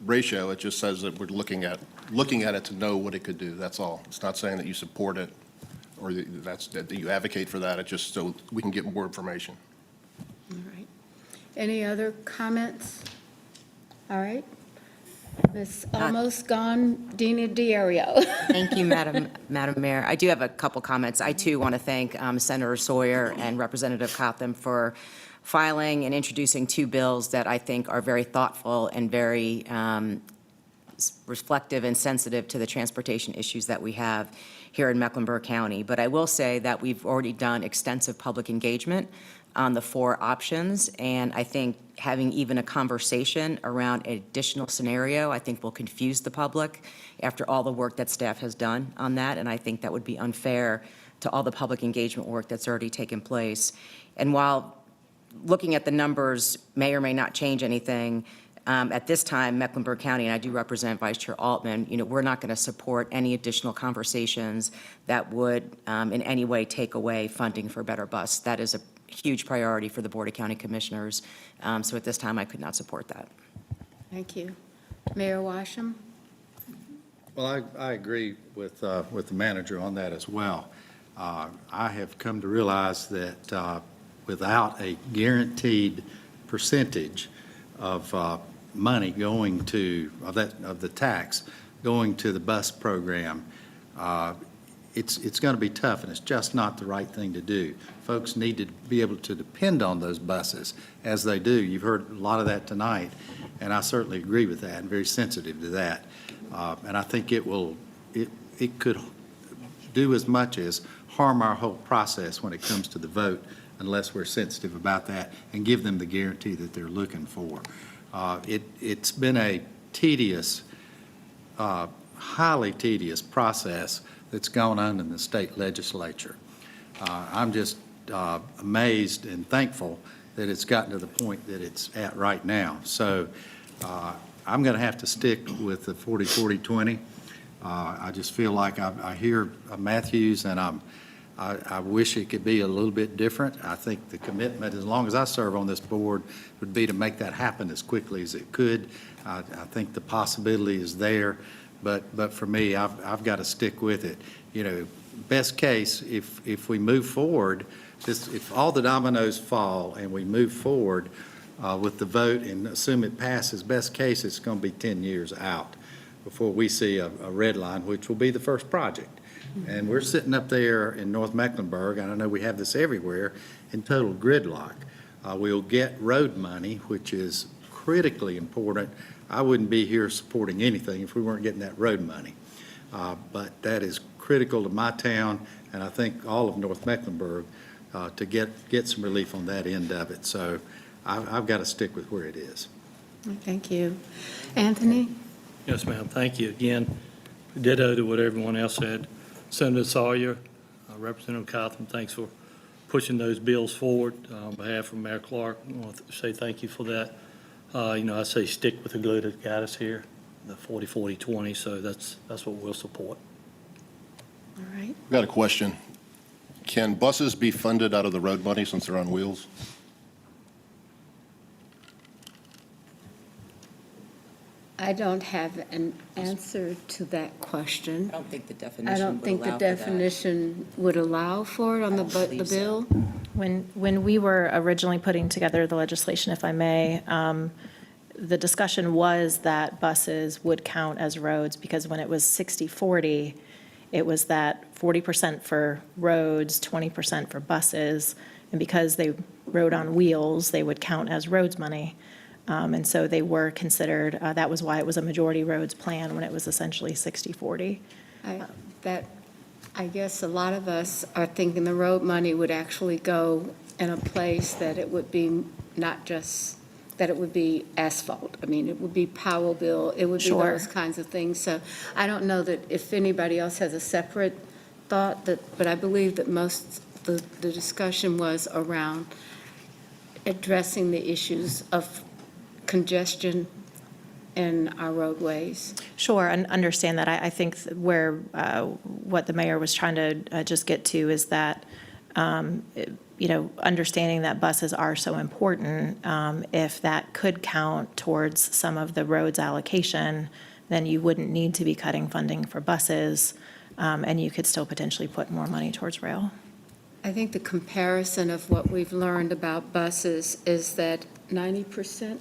ratio. It just says that we're looking at it to know what it could do. That's all. It's not saying that you support it or that you advocate for that. It's just so we can get more information. All right. Any other comments? All right. Ms. Almost Gone, Dina D'Ario. Thank you, Madam Mayor. I do have a couple comments. I, too, want to thank Senator Sawyer and Representative Cotham for filing and introducing two bills that I think are very thoughtful and very reflective and sensitive to the transportation issues that we have here in Mecklenburg County. But I will say that we've already done extensive public engagement on the four options, and I think having even a conversation around an additional scenario, I think will confuse the public after all the work that staff has done on that, and I think that would be unfair to all the public engagement work that's already taken place. And while looking at the numbers may or may not change anything, at this time, Mecklenburg County, and I do represent Vice Chair Altman, we're not going to support any additional conversations that would in any way take away funding for Better Bus. That is a huge priority for the Board of County Commissioners. So at this time, I could not support that. Thank you. Mayor Washam? Well, I agree with the manager on that as well. I have come to realize that without a guaranteed percentage of money going to, of the tax going to the bus program, it's going to be tough, and it's just not the right thing to do. Folks need to be able to depend on those buses as they do. You've heard a lot of that tonight, and I certainly agree with that and very sensitive to that. And I think it could do as much as harm our whole process when it comes to the vote unless we're sensitive about that and give them the guarantee that they're looking for. It's been a tedious, highly tedious process that's gone on in the state legislature. I'm just amazed and thankful that it's gotten to the point that it's at right now. So I'm going to have to stick with the 40-40-20. I just feel like I hear Matthews, and I wish it could be a little bit different. I think the commitment, as long as I serve on this board, would be to make that happen as quickly as it could. I think the possibility is there, but for me, I've got to stick with it. You know, best case, if we move forward, if all the dominoes fall and we move forward with the vote and assume it passes, best case, it's going to be 10 years out before we see a red line, which will be the first project. And we're sitting up there in North Mecklenburg, and I know we have this everywhere, in total gridlock. We'll get road money, which is critically important. I wouldn't be here supporting anything if we weren't getting that road money. But that is critical to my town, and I think all of North Mecklenburg, to get some relief on that end of it. So I've got to stick with where it is. Thank you. Anthony? Yes, ma'am. Thank you again. Ditto to what everyone else said. Senator Sawyer, Representative Cotham, thanks for pushing those bills forward. On behalf of Mayor Clark, I want to say thank you for that. I say stick with the glue that got us here, the 40-40-20, so that's what we'll support. All right. I've got a question. Can buses be funded out of the road money since they're on wheels? I don't have an answer to that question. I don't think the I definition don't would think the allow for that. definition would allow for it on the believe so. bill. When we were originally putting together the legislation, if I may, the discussion was that buses would count as roads, because when it was 60-40, it was that 40% for roads, 20% for buses, and because they rode on wheels, they would count as roads money. And so they were considered, that was why it was a majority roads plan when it was essentially 60-40. I guess a lot of us are thinking the road money would actually go in a place that it would be not just, that it would be asphalt. I mean, it would be power bill, it would be Sure. those kinds of things. So I don't know that if anybody else has a separate thought, but I believe that most, the discussion was around addressing the issues of congestion in our roadways. Sure, and understand that. I think where, what the mayor was trying to just get to is that, understanding that buses are so important, if that could count towards some of the roads allocation, then you wouldn't need to be cutting funding for buses, and you could still potentially put more money towards rail. I think the comparison of what we've learned about buses is that 90%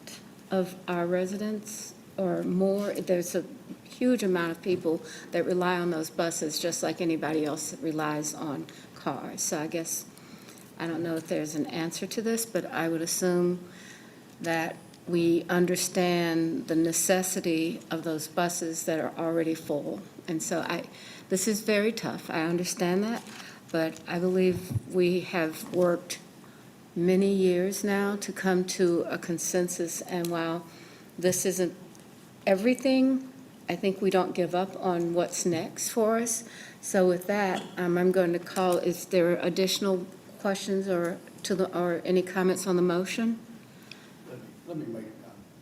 of our residents or more, there's a huge amount of people that rely on those buses just like anybody else that relies on cars. So I guess, I don't know if there's an answer to this, but I would assume that we understand the necessity of those buses that are already full. And so this is very tough, I understand that, but I believe we have worked many years now to come to a consensus, and while this isn't everything, I think we don't give up on what's next for us. So with that, I'm going to call, is there additional questions or any comments on the motion? Let me make a comment.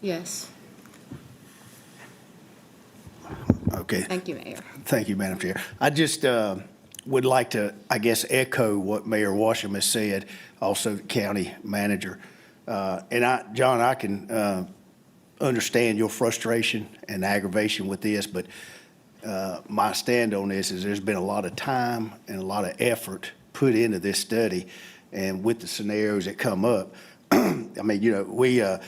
Yes. Okay. Thank you, Mayor. Thank you, Madam Chair. I just would like to, I guess, echo what Mayor Washam has said, also the county manager. And John, I can understand your frustration and aggravation with this, but my stand on this is there's been a lot of time and a lot of effort put into this study, and with the scenarios that come up, I mean,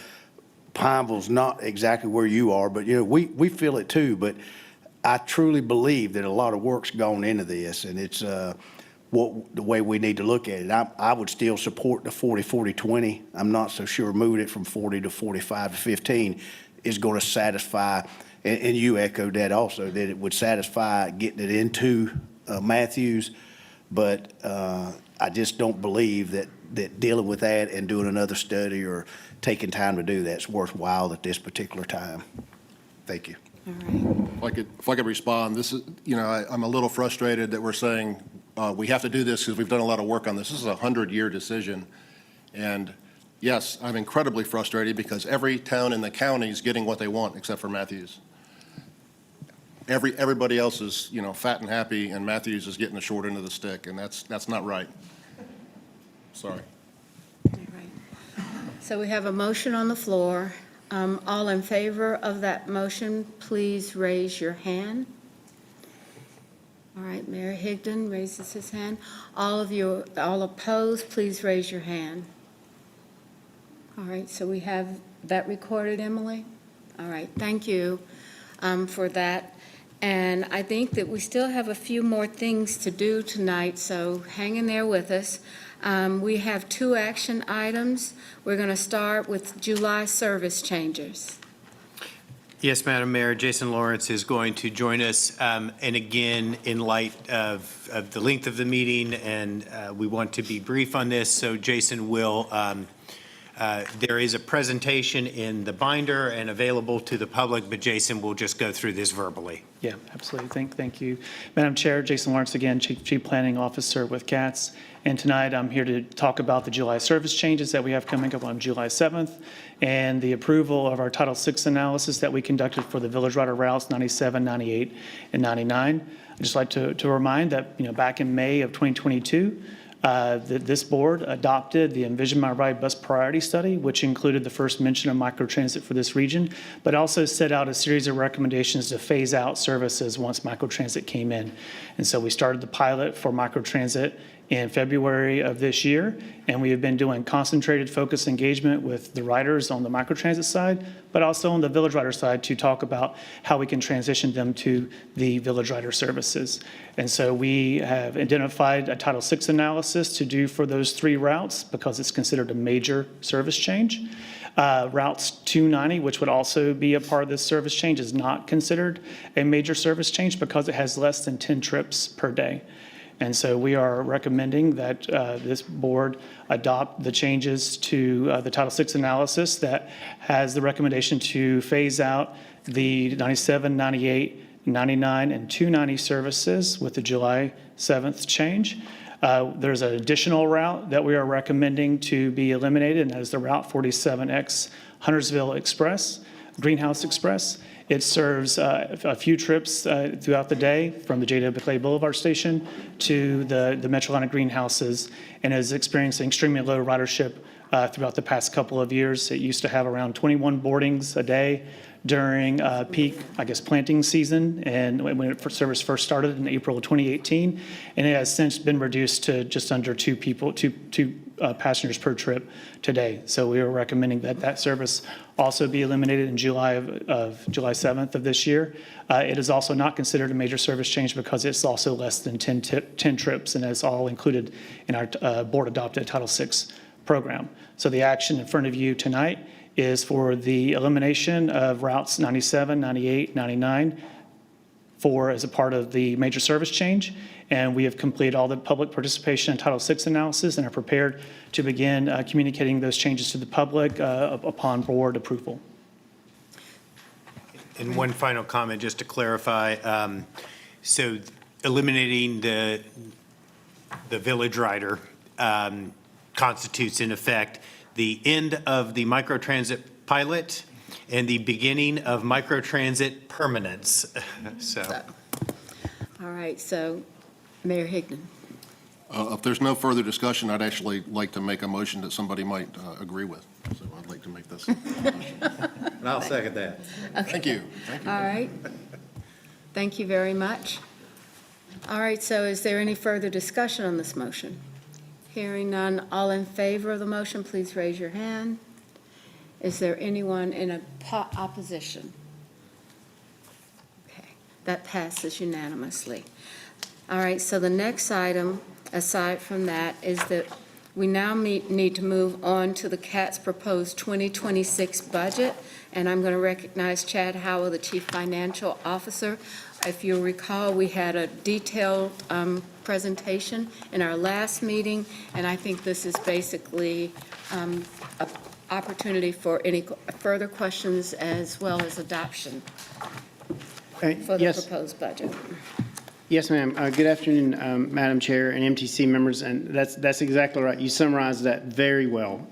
Pineville's not exactly where you are, but, we feel it too, but I truly believe that a lot of work's gone into this, and it's the way we need to look at it. I would still support the 40-40-20. I'm not so sure moving it from 40 to 45 to 15 is going to satisfy, and you echoed that also, that it would satisfy getting it into Matthews, but I just don't believe that dealing with that and doing another study or taking time to do that's worthwhile at this particular time. Thank you. If I could respond, this is, I'm a little frustrated that we're saying we have to do this because we've done a lot of work on this. This is a 100-year decision. And yes, I'm incredibly frustrated because every town in the county is getting what they want except for Matthews. everybody else is, you know, fat and happy, and Matthews is getting the short end of the stick, and that's not right. Sorry. So we have a motion on the floor. All in favor of that motion, please raise your hand. All right, Mayor Higdon raises his hand. All opposed, please raise your hand. All right, so we have that recorded, Emily? All right, thank you for that. And I think that we still have a few more things to do tonight, so hang in there with us. We have 2 action items. We're going to start with July service changes. Yes, Madam Mayor, Jason Lawrence is going to join us. And again, in light of the length of the meeting, and we want to be brief on this, so Jason will, there is a presentation in the binder and available to the public, but Jason will just go through this verbally. Yeah, absolutely. Thank you. Madam Chair, Jason Lawrence again, Chief Planning Officer with CATS. And tonight I'm here to talk about the July service changes that we have coming up on July 7th and the approval of our Title VI analysis that we conducted for the Village Rider routes 97, 98, and 99. I'd just like to remind that, you know, back in May of 2022, this board adopted the Envision My Ride Bus Priority Study, which included the first mention of microtransit for this region, but also set out a series of recommendations to phase out services once microtransit came in. And so we started the pilot for microtransit in February of this year, and we have been doing concentrated focus engagement with the riders on the microtransit side, but also on the Village Rider side to talk about how we can transition them to the Village Rider services. And so we have identified a Title VI analysis to do for those 3 routes because it's considered a major service change. Routes 290, which would also be a part of this service change, is not considered a major service change because it has less than 10 trips per day. And so we are recommending that this board adopt the changes to the Title VI analysis that has the recommendation to phase out the 97, 98, 99, and 290 services with the July 7th change. There's an additional route that we are recommending to be eliminated, and that is the Route 47X Huntersville Express, Greenhouse Express. It serves a few trips throughout the day from the J.W. Clay Boulevard station to the Metrolina greenhouses and is experiencing extremely low ridership throughout the past couple of years. It used to have around 21 boardings a day during peak, planting season, and when service first started in April of 2018, and it has since been reduced to just under two passengers per trip today. So we are recommending that service also be eliminated in July 7th of this year. It is also not considered a major service change because it's also less than 10 trips, and it's all included in our board-adopted Title VI program. So the action in front of you tonight is for the elimination of routes 97, 98, 99 as a part of the major service change. And we have completed all the public participation in Title VI analysis and are prepared to begin communicating those changes to the public upon board approval. And one final comment, just to clarify. So eliminating the Village Rider constitutes, in effect, the end of the microtransit pilot and the beginning of microtransit permanence. All right, so Mayor Higdon. If there's no further discussion, I'd actually like to make a motion that somebody might agree with. So I'd like to make this. And I'll second that. Okay. Thank you. All right. Thank you very much. All right, so is there any further discussion on this motion? Hearing none, all in favor of the motion, please raise your hand. Is there anyone in opposition? Okay, that passes unanimously. All right, so the next item, aside from that, is that we now need to move on to the CAT's proposed 2026 budget, and I'm going to recognize Chad Howell, the Chief Financial Officer. If you'll recall, we had a detailed presentation in our last meeting, and I think this is basically an opportunity for any further questions as well as adoption for the proposed budget. Yes, ma'am. Good afternoon, Madam Chair and MTC members, and that's exactly right. You summarized that very well.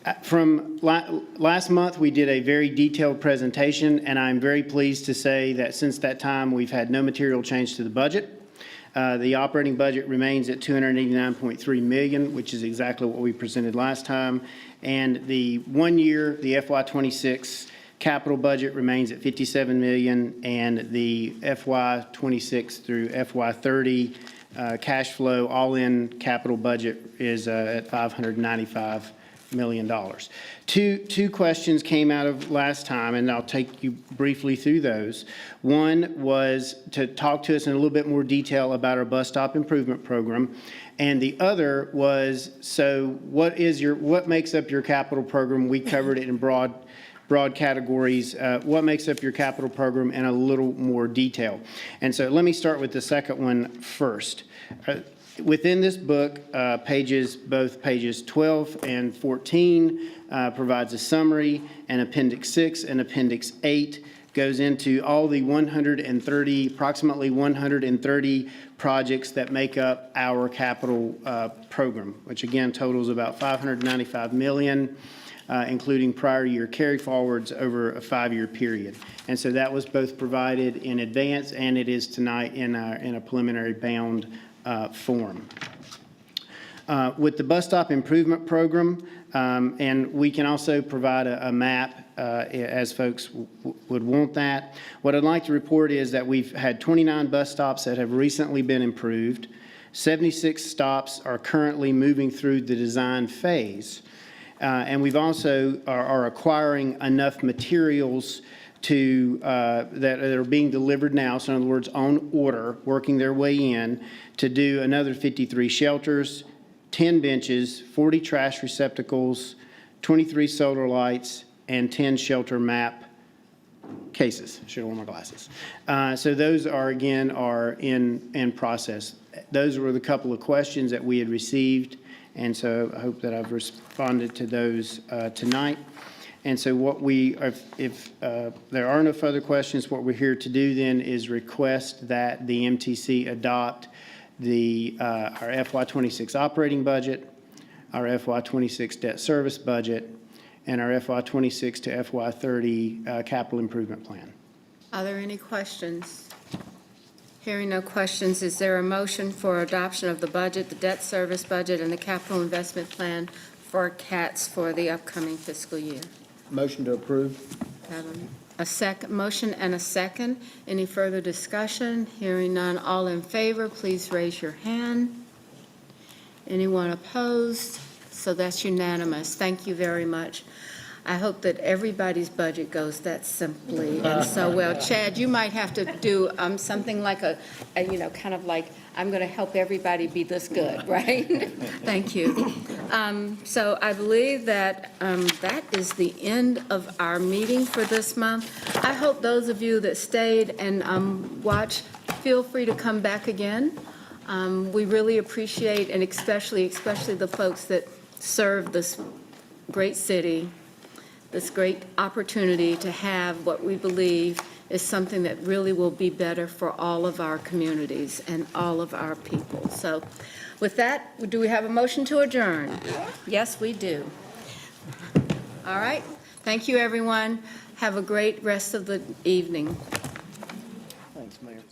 Last month, we did a very detailed presentation, and I'm very pleased to say that since that time, we've had no material change to the budget. The operating budget remains at $289.3 million, which is exactly what we presented last time. And the 1 year, the FY26 capital budget remains at $57 million, and the FY26 through FY30 cash flow all-in capital budget is at $595 million. Two questions came out of last time, and I'll take you briefly through those. One was to talk to us in a little bit more detail about our bus stop improvement program, and the other was, so what makes up your capital program? We covered it in broad categories. What makes up your capital program in a little more detail? And so let me start with the second one first. Within this book, both pages 12 and 14 provides a summary, and Appendix 6 and Appendix 8 goes into all the approximately 130 projects that make up our capital program, which again totals about $595 million, including prior year carry forwards over a 5-year period. And so that was both provided in advance, and it is tonight in a preliminary bound form. With the bus stop improvement program, and we can also provide a map as folks would want that. What I'd like to report is that we've had 29 bus stops that have recently been improved. 76 stops are currently moving through the design phase. And we've also are acquiring enough materials that are being delivered now, so in other words, on order, working their way in, to do another 53 shelters, 10 benches, 40 trash receptacles, 23 solar lights, and 10 shelter map cases. Should have worn my glasses. So those are in process. Those were the couple of questions that we had received, and so I hope that I've responded to those tonight. And so if there are no further questions, what we're here to do then is request that the MTC adopt our FY26 operating budget, our FY26 debt service budget, and our FY26 to FY30 capital improvement plan. Are there any questions? Hearing no questions, is there a motion for adoption of the budget, the debt service budget, and the capital investment plan for CATS for the upcoming fiscal year? Motion to approve. Have a second motion and a second. Any further discussion? Hearing none, all in favor, please raise your hand. Anyone opposed? So that's unanimous. Thank you very much. I hope that everybody's budget goes that simply and so well. Chad, you might have to do something like kind of like, I'm going to help everybody be this good, right? Thank you. So I believe that that is the end of our meeting for this month. I hope those of you that stayed and watched, feel free to come back again. We really appreciate, and especially the folks that serve this great city, this great opportunity to have what we believe is something that really will be better for all of our communities and all of our people. So with that, do we have a motion to adjourn? Yes, we do. All right. Thank you, everyone. Have a great rest of the evening. Thanks, Mayor.